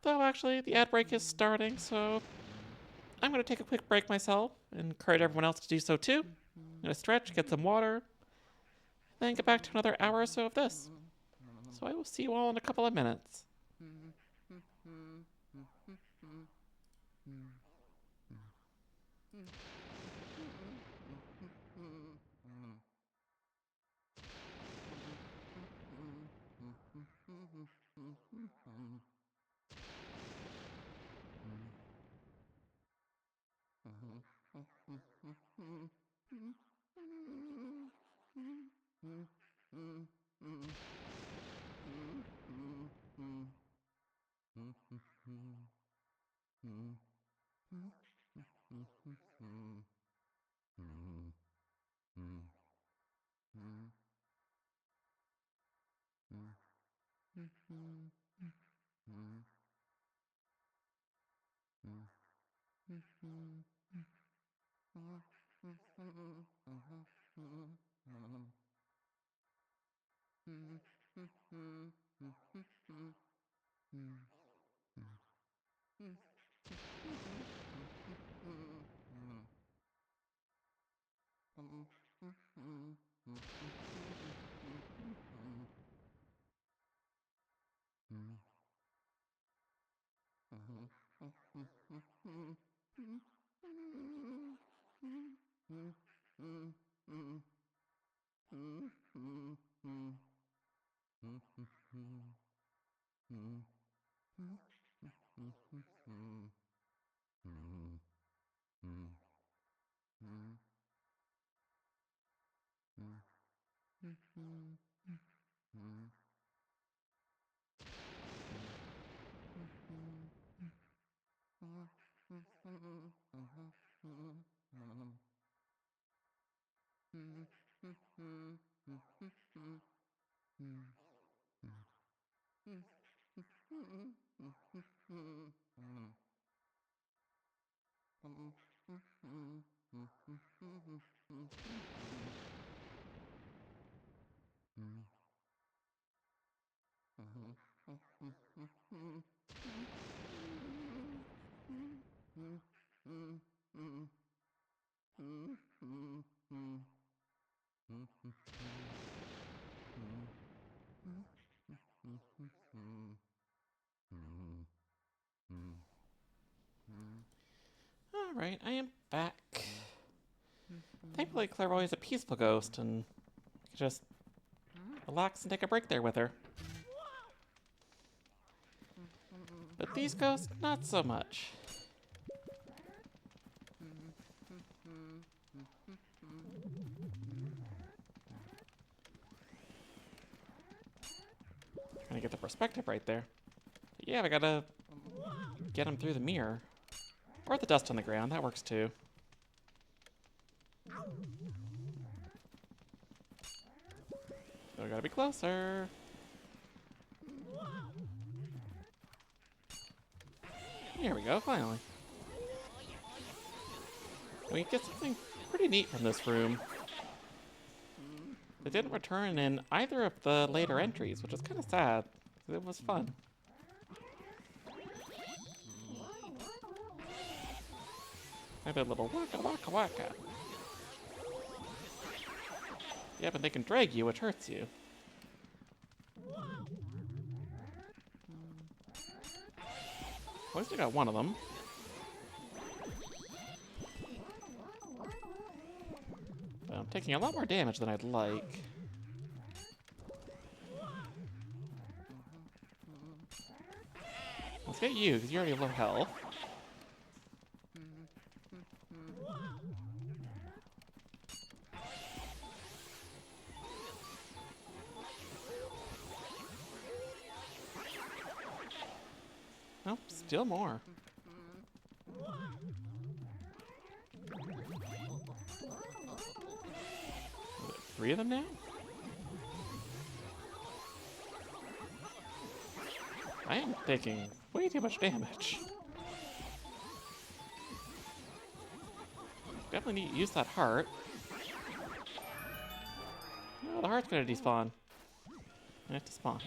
Though, actually, the ad break is starting, so I'm going to take a quick break myself and encourage everyone else to do so too. I'm going to stretch, get some water, then get back to another hour or so of this. So I will see you all in a couple of minutes. Alright, I am back. Thankfully, Clairvoyant is a peaceful ghost, and I can just relax and take a break there with her. But these ghosts, not so much. Trying to get the perspective right there. But yeah, we gotta get him through the mirror. Or the dust on the ground, that works too. So we gotta be closer. Here we go, finally. We get something pretty neat from this room. It didn't return in either of the later entries, which is kind of sad, because it was fun. Maybe a little waka waka waka. Yeah, but they can drag you, which hurts you. At least I got one of them. But I'm taking a lot more damage than I'd like. Let's get you, because you're already low health. Nope, still more. Is it 3 of them now? I am taking way too much damage. Definitely need to use that heart. No, the heart's gonna despawn. I have to spawn.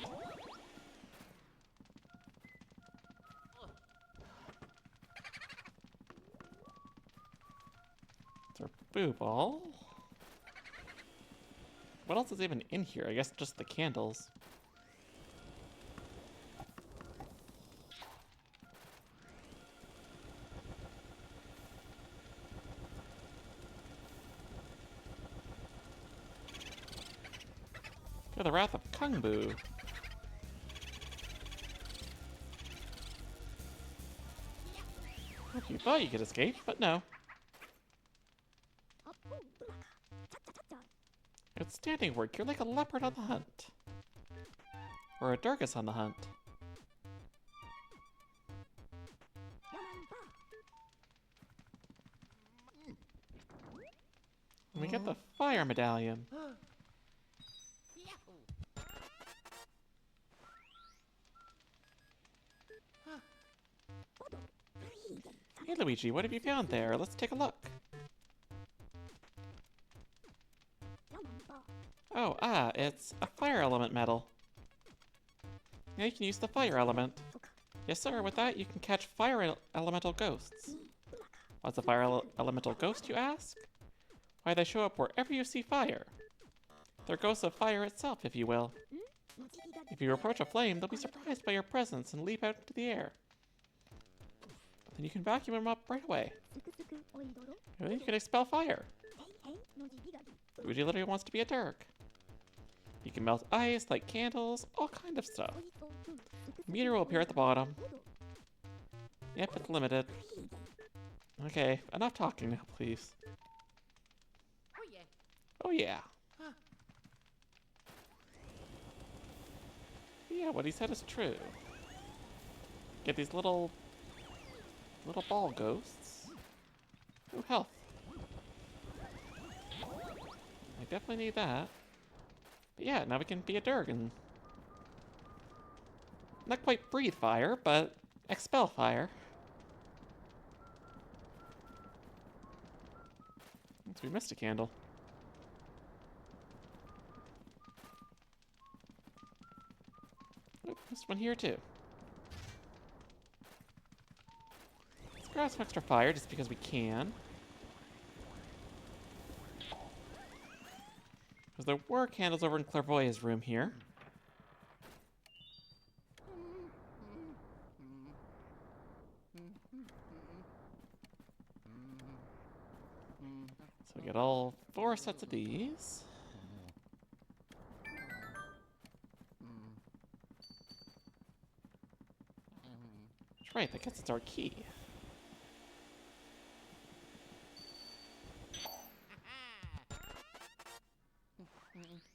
It's our boo ball. What else is even in here? I guess just the candles. Feel the wrath of Kung Bu. You thought you could escape, but no. Outstanding work. You're like a leopard on the hunt. Or a Durgus on the hunt. And we get the fire medallion. Hey Luigi, what have you found there? Let's take a look. Oh, it's a fire element medal. Now you can use the fire element. Yes sir, with that you can catch fire elemental ghosts. What's a fire elemental ghost, you ask? Why, they show up wherever you see fire. They're ghosts of fire itself, if you will. If you approach a flame, they'll be surprised by your presence and leap out into the air. Then you can vacuum them up right away. And then you can expel fire. Luigi literally wants to be a Dirk. You can melt ice, like candles, all kind of stuff. The meter will appear at the bottom. Yep, it's limited. Okay, enough talking now, please. Oh yeah. Yeah, what he said is true. Get these little ball ghosts. Ooh, health. I definitely need that. But yeah, now we can be a Durg and not quite breathe fire, but expel fire. Once we missed a candle. Oh, missed one here too. Let's grab some extra fire just because we can. Because there were candles over in Clairvoyant's room here. So we get all 4 sets of these. That's right, that gets us our key.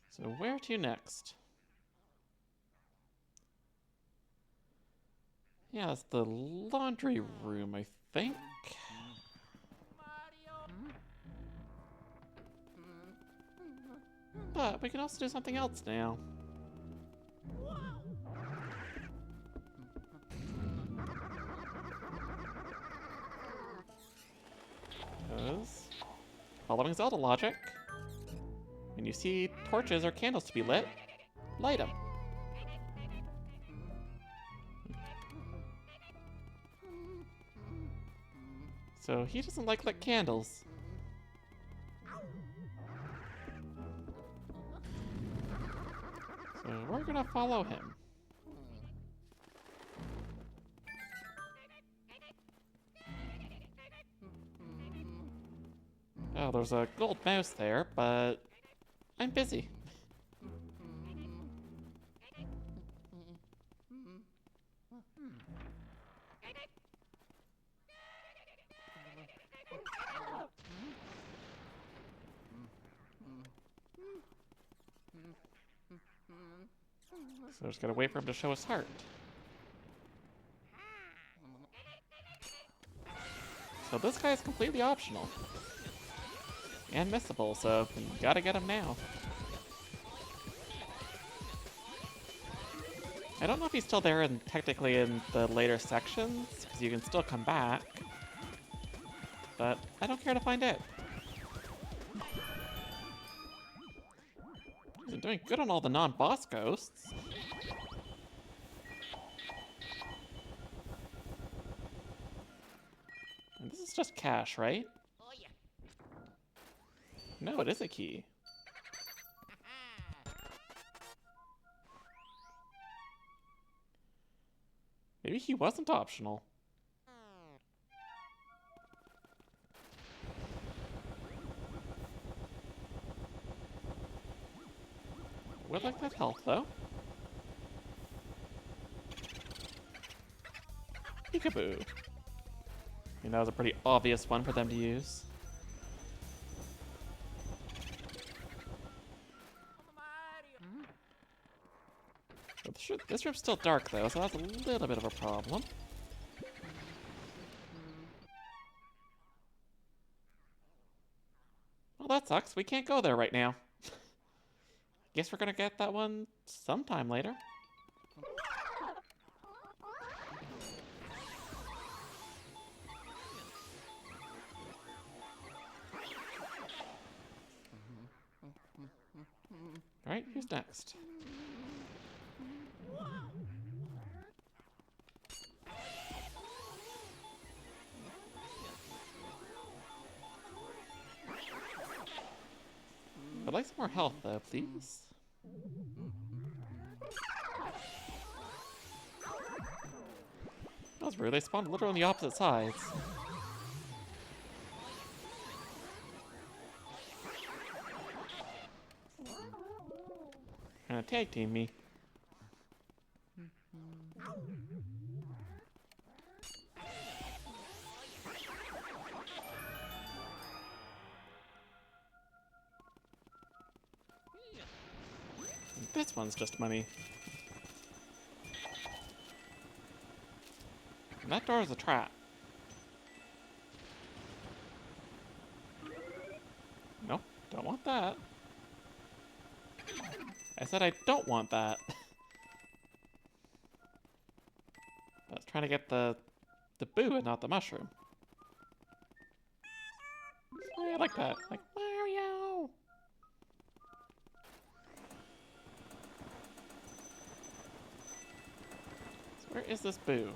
So where to next? Yeah, that's the laundry room, I think. But we can also do something else now. Because, following Zelda logic, when you see torches or candles to be lit, light them. So he doesn't like lit candles. So we're gonna follow him. Oh, there's a gold mouse there, but I'm busy. So just gotta wait for him to show his heart. So this guy is completely optional. And missable, so you gotta get him now. I don't know if he's still there technically in the later sections, because you can still come back. But I don't care to find out. He's been doing good on all the non-boss ghosts. And this is just cash, right? No, it is a key. Maybe he wasn't optional. Would like that health, though. Peekaboo. I mean, that was a pretty obvious one for them to use. This room's still dark, though, so that's a little bit of a problem. Well, that sucks. We can't go there right now. Guess we're gonna get that one sometime later. Alright, who's next? I'd like some more health, though, please. That was weird. They spawned literally on the opposite sides. Trying to tag team me. This one's just money. And that door is a trap. Nope, don't want that. I said I don't want that. I was trying to get the boo and not the mushroom. Oh, I like that. Like Mario! So where is this boo?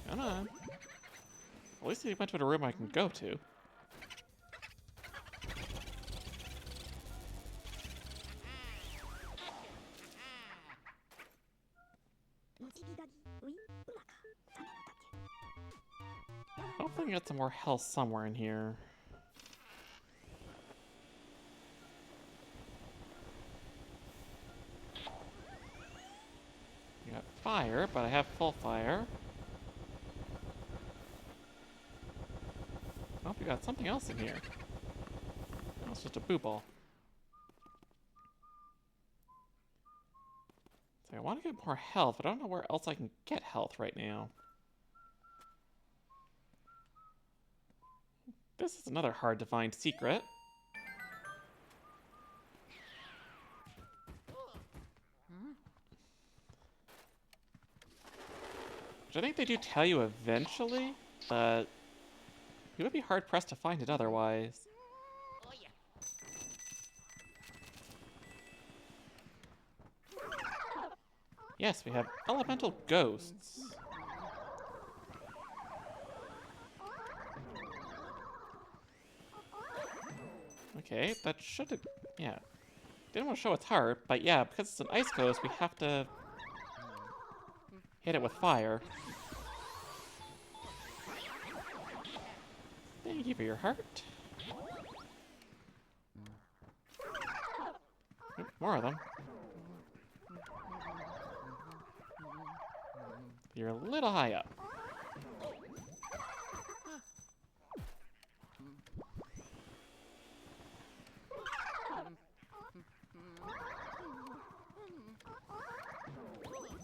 Come on. At least he went to a room I can go to. Hopefully I can get some more health somewhere in here. I got fire, but I have full fire. Oh, we got something else in here. Oh, it's just a boo ball. So I want to get more health, but I don't know where else I can get health right now. This is another hard to find secret. Which I think they do tell you eventually, but you would be hard pressed to find it otherwise. Yes, we have elemental ghosts. Okay, that should have... yeah. Didn't want to show its heart, but yeah, because it's an ice ghost, we have to hit it with fire. Thank you for your heart. Oop, more of them. You're a little high up.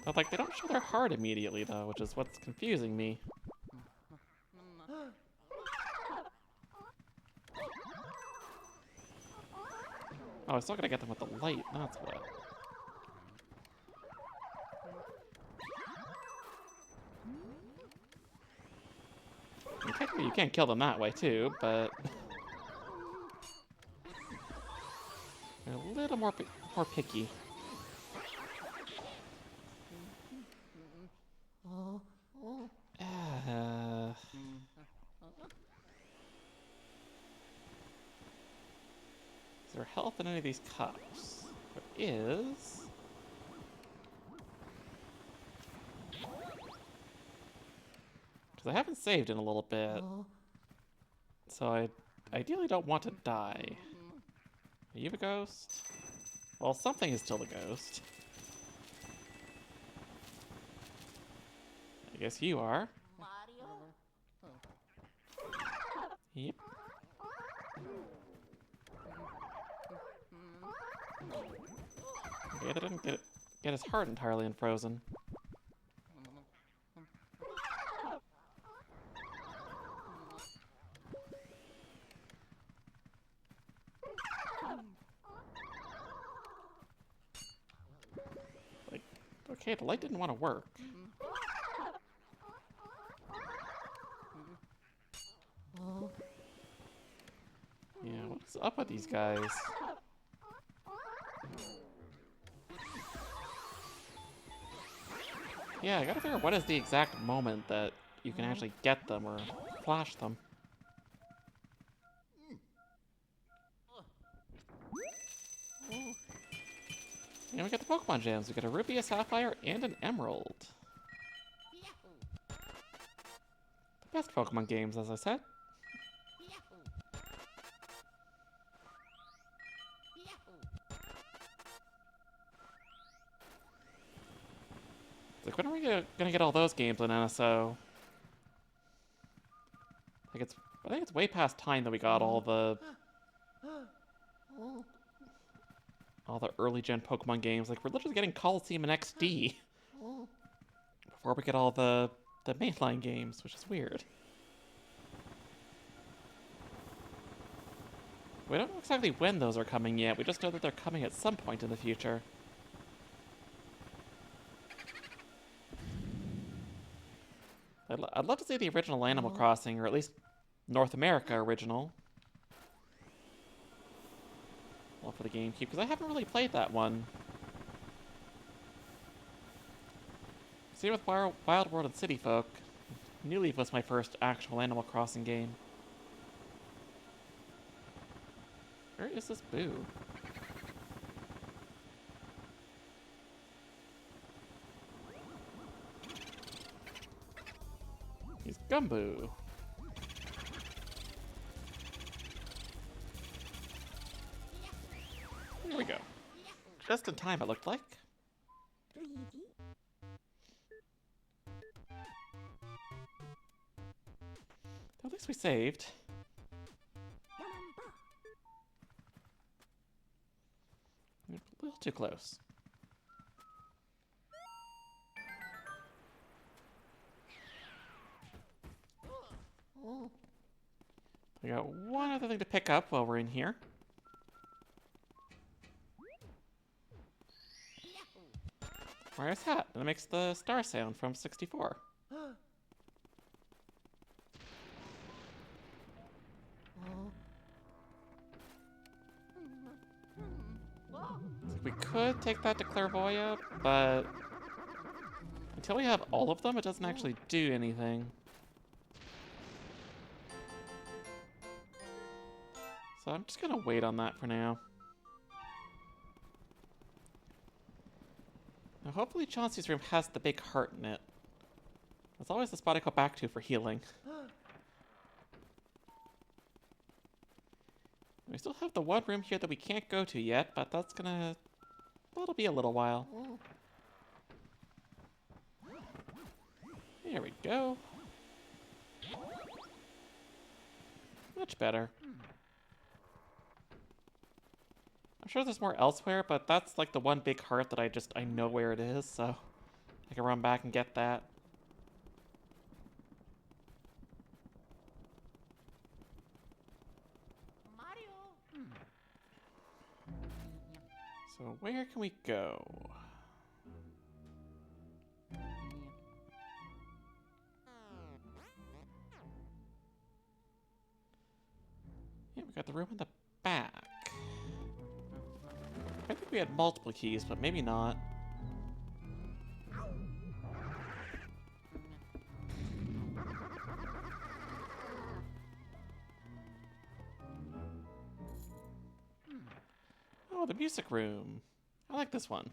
But like, they don't show their heart immediately though, which is what's confusing me. Oh, I still gotta get them with the light, that's what. I mean, technically you can't kill them that way too, but... they're a little more picky. Is there health in any of these cups? There is. Because I haven't saved in a little bit. So I ideally don't want to die. Are you a ghost? Well, something is still a ghost. I guess you are. Yep. Okay, that didn't get his heart entirely unfrozen. Like, okay, the light didn't want to work. Yeah, what's up with these guys? Yeah, I gotta figure out what is the exact moment that you can actually get them or flash them. And we got the Pokemon gems. We got a Ruby, a Sapphire, and an Emerald. The best Pokemon games, as I said. Like, when are we gonna get all those games on NSO? Like, I think it's way past time that we got all the early gen Pokemon games. Like, we're literally getting Coliseum and XD before we get all the mainline games, which is weird. We don't know exactly when those are coming yet. We just know that they're coming at some point in the future. I'd love to see the original Animal Crossing, or at least North America original. Well, for the GameCube, because I haven't really played that one. Same with Wild World and City Folk. New Leaf was my first actual Animal Crossing game. Where is this Boo? He's Gumboo. There we go. Just in time, it looked like. At least we saved. A little too close. We got one other thing to pick up while we're in here. Mariah's hat. And it makes the star sound from 64. We could take that to Clairvoyant, but until we have all of them, it doesn't actually do anything. So I'm just gonna wait on that for now. Now hopefully Chauncey's room has the big heart in it. That's always the spot I go back to for healing. We still have the one room here that we can't go to yet, but that'll be a little while. There we go. Much better. I'm sure there's more elsewhere, but that's like the one big heart that I know where it is, so I can run back and get that. Mario. So where can we go? Yeah, we got the room in the back. I think we had multiple keys, but maybe not. Oh, the music room. I like this one.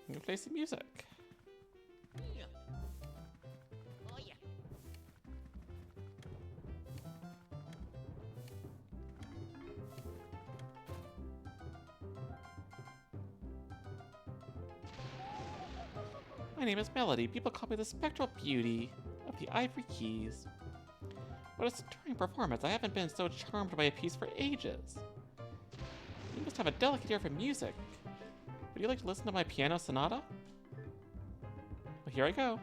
You can play some music. Oh yeah. My name is Melody. People call me the spectral beauty of the Ivory Keys. What a stirring performance. I haven't been so charmed by a piece for ages. You must have a delicate ear for music. Would you like to listen to my piano sonata? Well, here I go.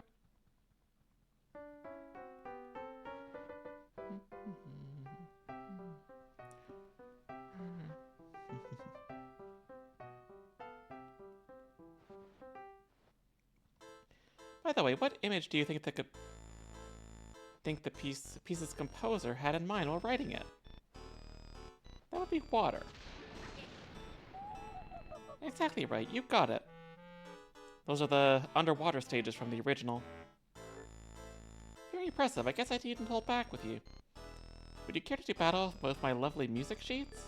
By the way, what image do you think the piece's composer had in mind while writing it? That would be water. Exactly right, you got it. Those are the underwater stages from the original. Very impressive. I guess I needn't hold back with you. Would you care to do battle with my lovely music sheets?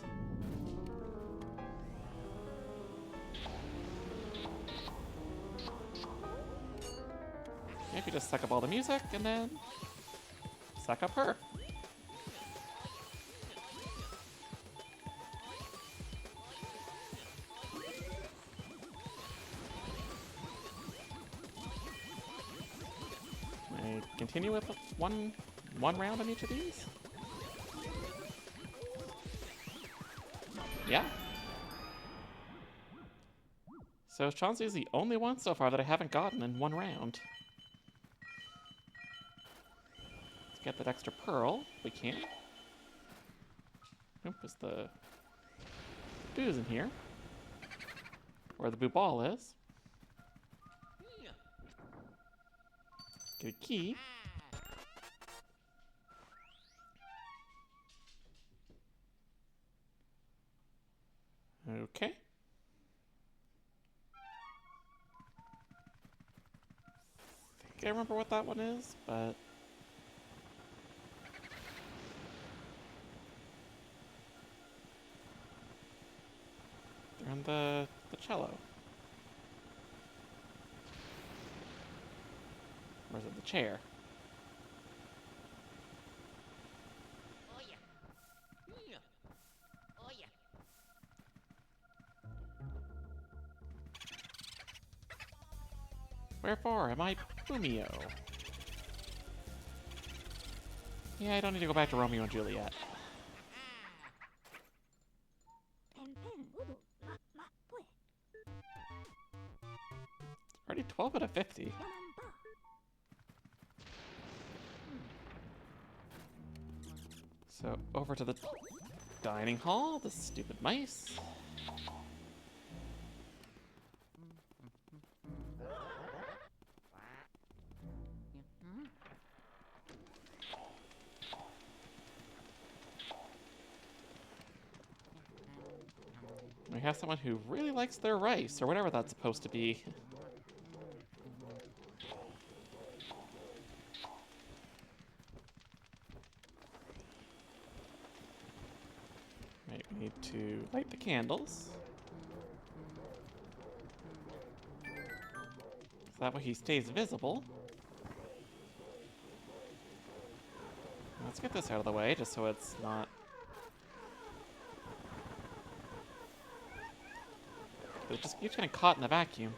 Maybe just suck up all the music and then suck up her. I continue with one round on each of these? Yeah. So Chauncey's the only one so far that I haven't gotten in one round. Let's get that extra pearl if we can. Oop, is the Boo's in here. Where the Boo ball is. Get a key. Okay. I remember what that one is, but... They're on the cello. Or is it the chair? Oh yeah. Yeah. Oh yeah. Wherefore am I Bumio? Yeah, I don't need to go back to Romeo and Juliet. Already 12 out of 50. So, over to the dining hall, the stupid mice. We have someone who really likes their rice, or whatever that's supposed to be. Right, we need to light the candles. So that way he stays visible. Let's get this out of the way, just so it's not... It just keeps getting caught in the vacuum.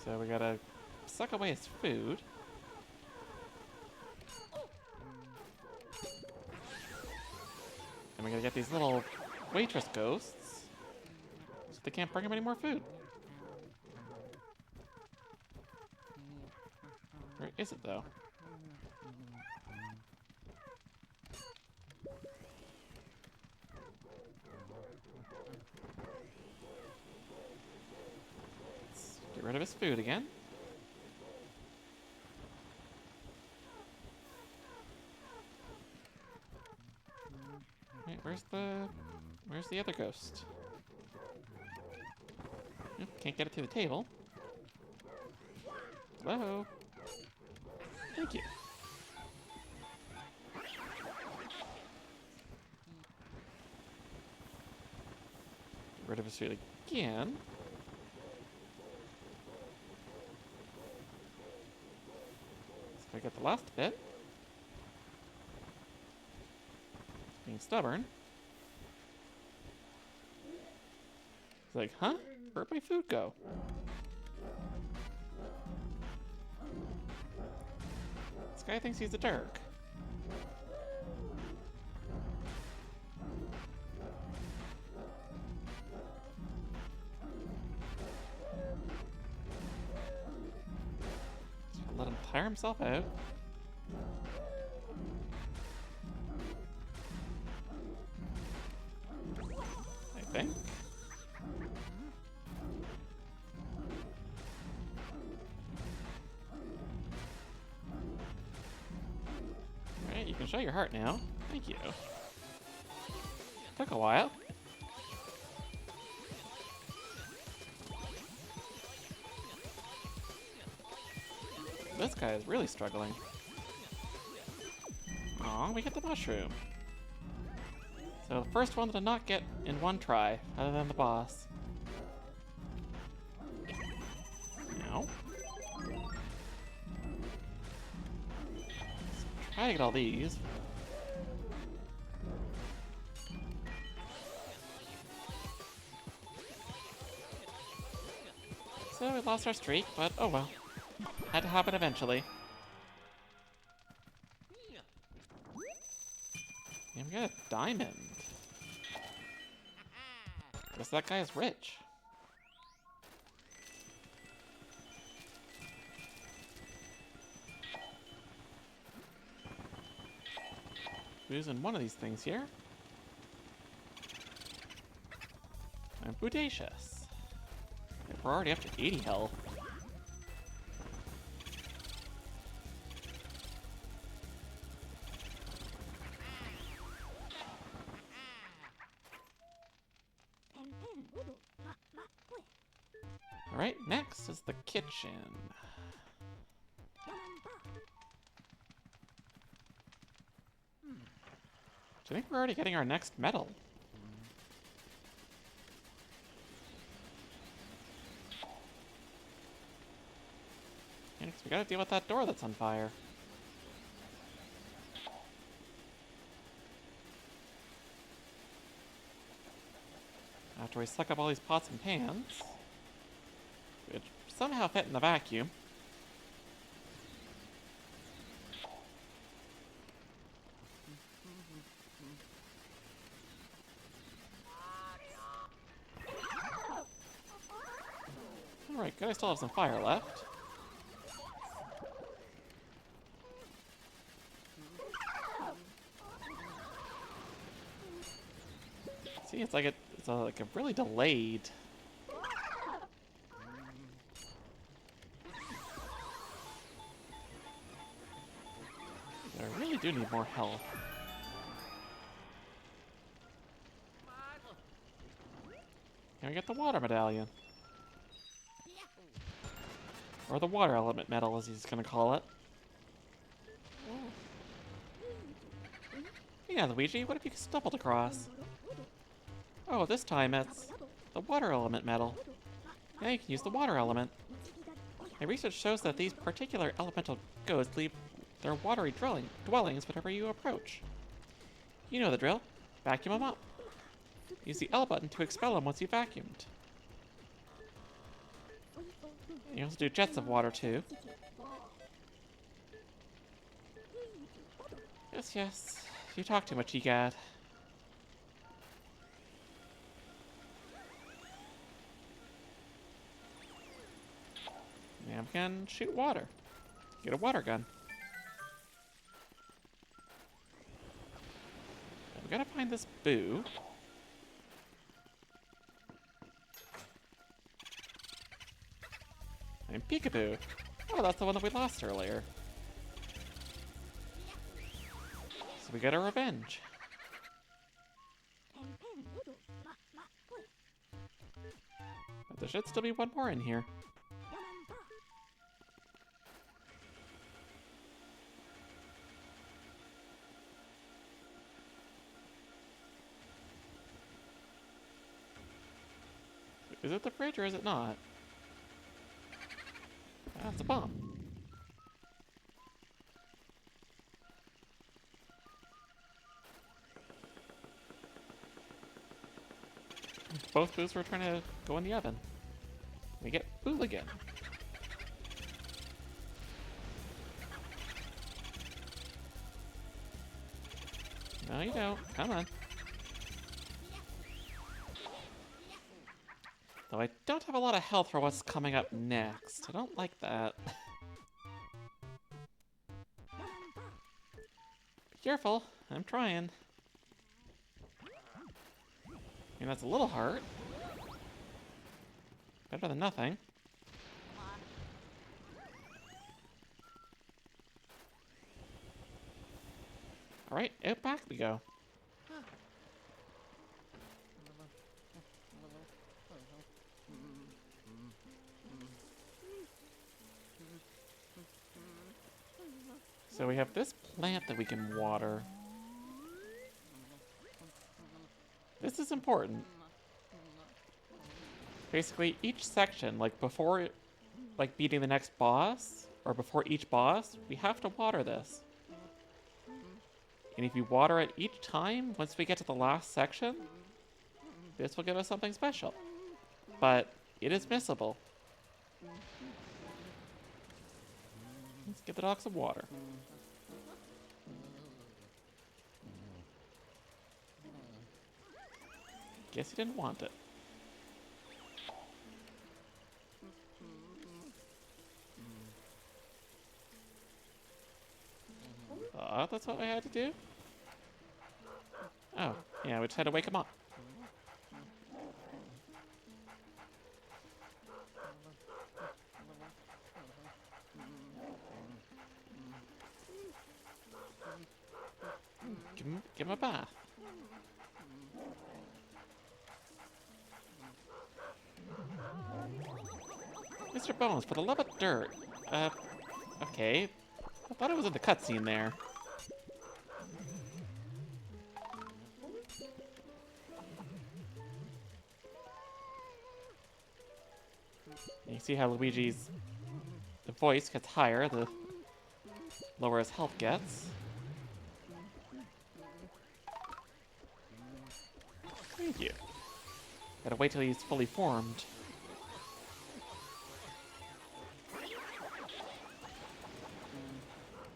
So we gotta suck away his food. And we gotta get these little waitress ghosts so they can't bring him any more food. Where is it though? Let's get rid of his food again. Wait, where's the other ghost? Nope, can't get it to the table. Hello? Thank you. Get rid of his food again. So I got the last bit. Being stubborn. He's like, huh? Where'd my food go? This guy thinks he's a Dirk. Just let him tire himself out. I think. Alright, you can show your heart now. Thank you. Took a while. This guy is really struggling. Aw, we get the mushroom. So the first one to not get in one try, other than the boss. Now. Let's try to get all these. So we lost our streak, but oh well. Had to happen eventually. And we got a diamond. Guess that guy is rich. Using one of these things here. I'm bodacious. We're already up to 80 health. Alright, next is the kitchen. I think we're already getting our next medal. Next, we gotta deal with that door that's on fire. After we suck up all these pots and pans, which somehow fit in the vacuum. Alright, good, I still have some fire left. See, it's like like a really delayed. I really do need more health. Can we get the water medallion? Or the water element medal, as he's gonna call it. Yeah, Luigi, what if you stumbled across? Oh, this time it's the water element medal. Now you can use the water element. My research shows that these particular elemental ghosts leave their watery dwellings whenever you approach. You know the drill. Vacuum them up. Use the L button to expel them once you've vacuumed. You can also do jets of water too. Yes, yes. You talk too much, Egad. Now we can shoot water. Get a water gun. And we gotta find this boo. And Peekaboo. Oh, that's the one that we lost earlier. So we get our revenge. But there should still be one more in here. Is it the fridge or is it not? That's a bomb. Both boos were trying to go in the oven. We get Booligan. No, you don't. Come on. Though I don't have a lot of health for what's coming up next. I don't like that. Be careful. I'm trying. I mean, that's a little hurt. Better than nothing. Alright, out back we go. So we have this plant that we can water. This is important. Basically, each section, like before, like beating the next boss, or before each boss, we have to water this. And if you water it each time, once we get to the last section, this will give us something special. But it is missable. Let's give the dog some water. Guess he didn't want it. That's what I had to do? Oh, yeah, we just had to wake him up. Give him a bath. Mr. Bones, for the love of dirt. Okay. I thought it was in the cutscene there. You see how Luigi's the voice gets higher, the lower his health gets. Thank you. Gotta wait till he's fully formed.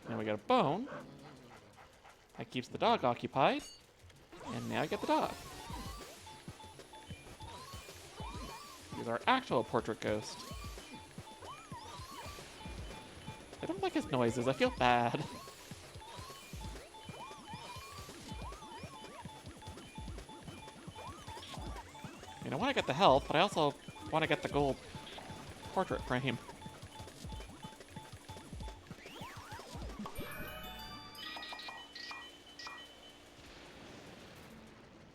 Now we got a bone. That keeps the dog occupied. And now I get the dog. He's our actual portrait ghost. I don't like his noises. I feel bad. I mean, I want to get the health, but I also want to get the gold portrait frame.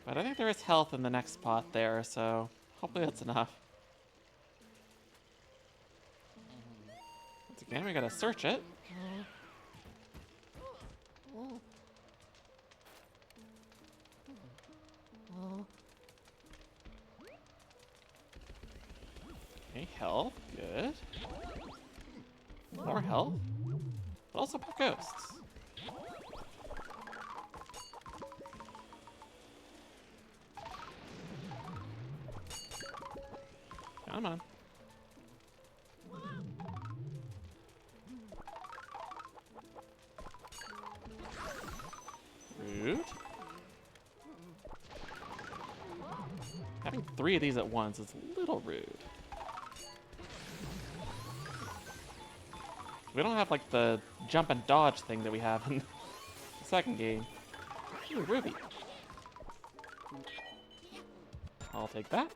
But I think there is health in the next spot there, so hopefully that's enough. Once again, we gotta search it. Okay, health, good. More health, but also more ghosts. Come on. Rude. Having 3 of these at once is a little rude. We don't have like the jump and dodge thing that we have in the second game. Ooh, Ruby. I'll take that.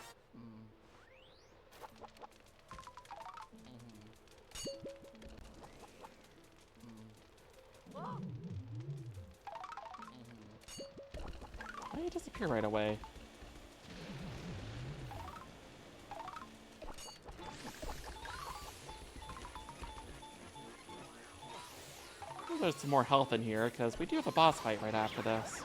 Why do you disappear right away? There's some more health in here, because we do have a boss fight right after this.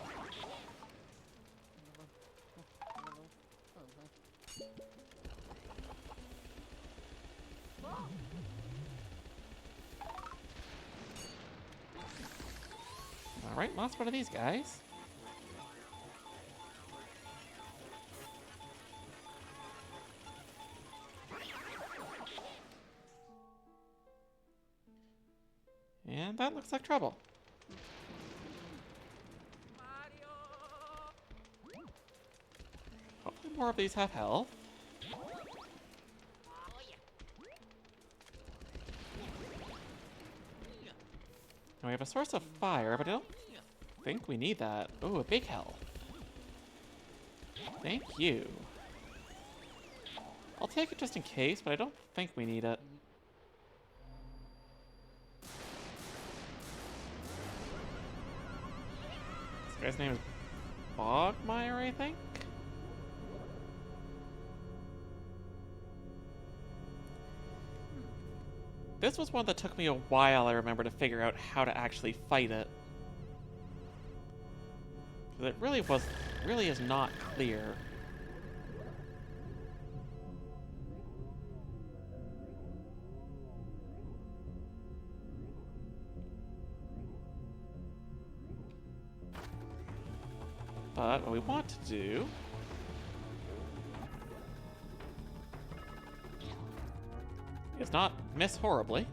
Alright, last one of these guys. And that looks like trouble. Hopefully more of these have health. And we have a source of fire, but I don't think we need that. Ooh, a big health. Thank you. I'll take it just in case, but I don't think we need it. This guy's name is Bogmire, I think? This was one that took me a while, I remember, to figure out how to actually fight it. Because it really is not clear. But what we want to do is not miss horribly.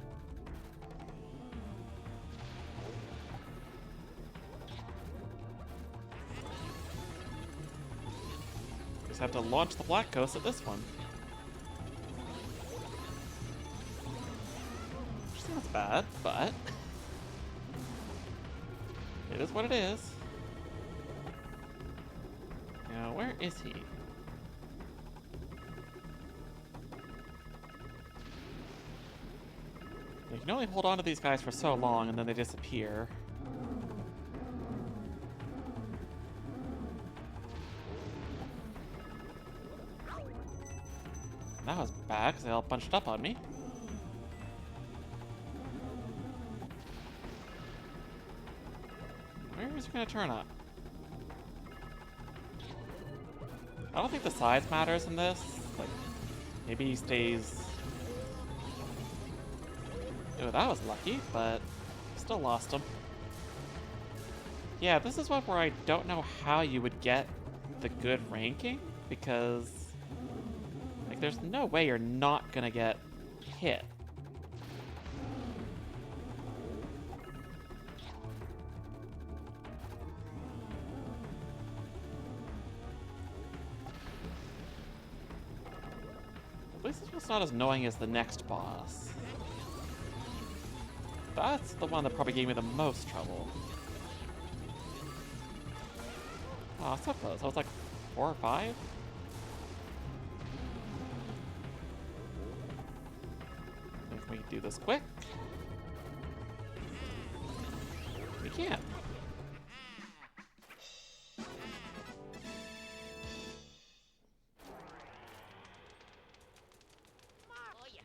Just have to launch the Black Ghost at this one. Which sounds bad, but it is what it is. Now, where is he? You can only hold on to these guys for so long and then they disappear. That was bad because they all bunched up on me. gonna turn up? I don't think the size matters in this. Like, maybe he stays... Oh, that was lucky, but still lost him. Yeah, this is one where I don't know how you would get the good ranking, because like there's no way you're not gonna get hit. At least it's not as annoying as the next boss. That's the one that probably gave me the most trouble. Oh, so close. I was like 4 or 5? I think we can do this quick. We can't. Oh yeah.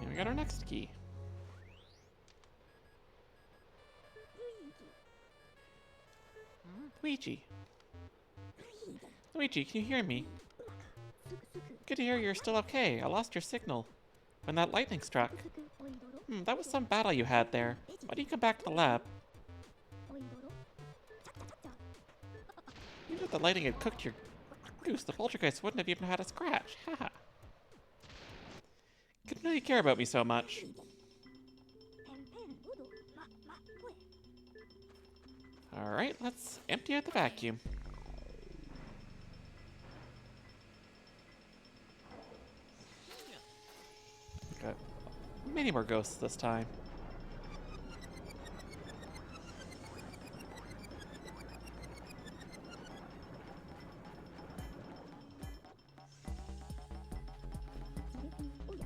And we got our next key. Luigi. Luigi, can you hear me? Good to hear you're still okay. I lost your signal when that lightning struck. That was some battle you had there. Why do you come back to the lab? Even if the lightning had cooked your goose, the poltergeist wouldn't have even had a scratch. Haha. Couldn't know you care about me so much. Alright, let's empty out the vacuum. Got many more ghosts this time.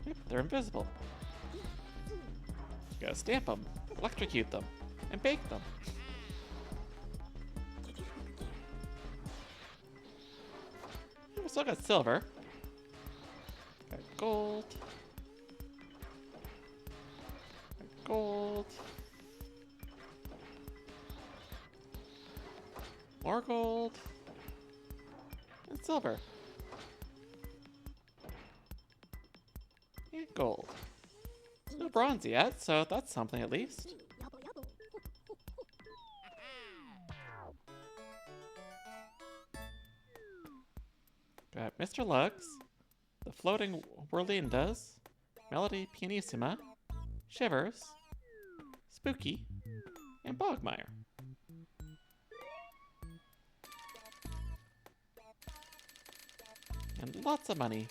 Yep, they're invisible. You gotta stamp them, electrocute them, and bake them. We still got silver. Got gold. Got gold. More gold. And silver. And gold. No bronze yet, so that's something at least. Got Mr. Lugs, the Floating Whirlindas, Melody Pianissima, Shivers, Spooky, and Bogmire. And lots of money.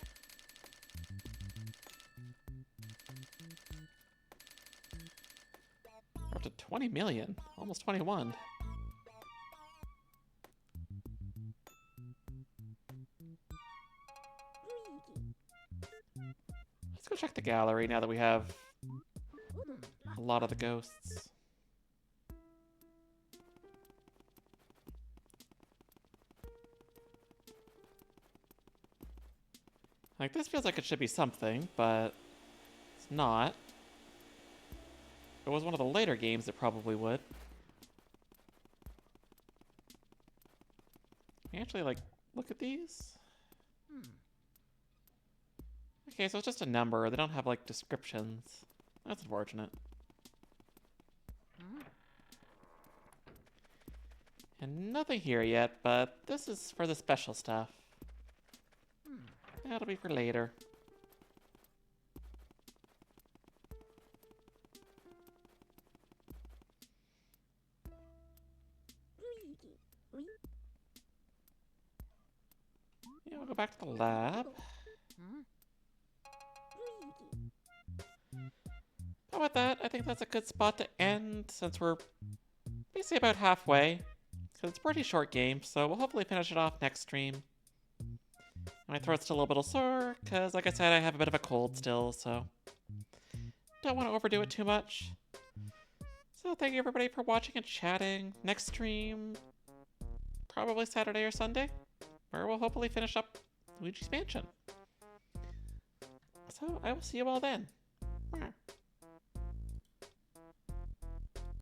We're up to 20 million, almost 21. Let's go check the gallery now that we have a lot of the ghosts. Like, this feels like it should be something, but it's not. If it was one of the later games, it probably would. Can you actually, like, look at these? Okay, so it's just a number. They don't have, like, descriptions. That's unfortunate. And nothing here yet, but this is for the special stuff. That'll be for later. Yeah, we'll go back to the lab. But with that, I think that's a good spot to end, since we're basically about halfway. Because it's a pretty short game, so we'll hopefully finish it off next stream. My throat's still a little bit sore, because like I said, I have a bit of a cold still, so don't want to overdo it too much. So thank you everybody for watching and chatting. Next stream, probably Saturday or Sunday, where we'll hopefully finish up Luigi's Mansion. So I will see you all then.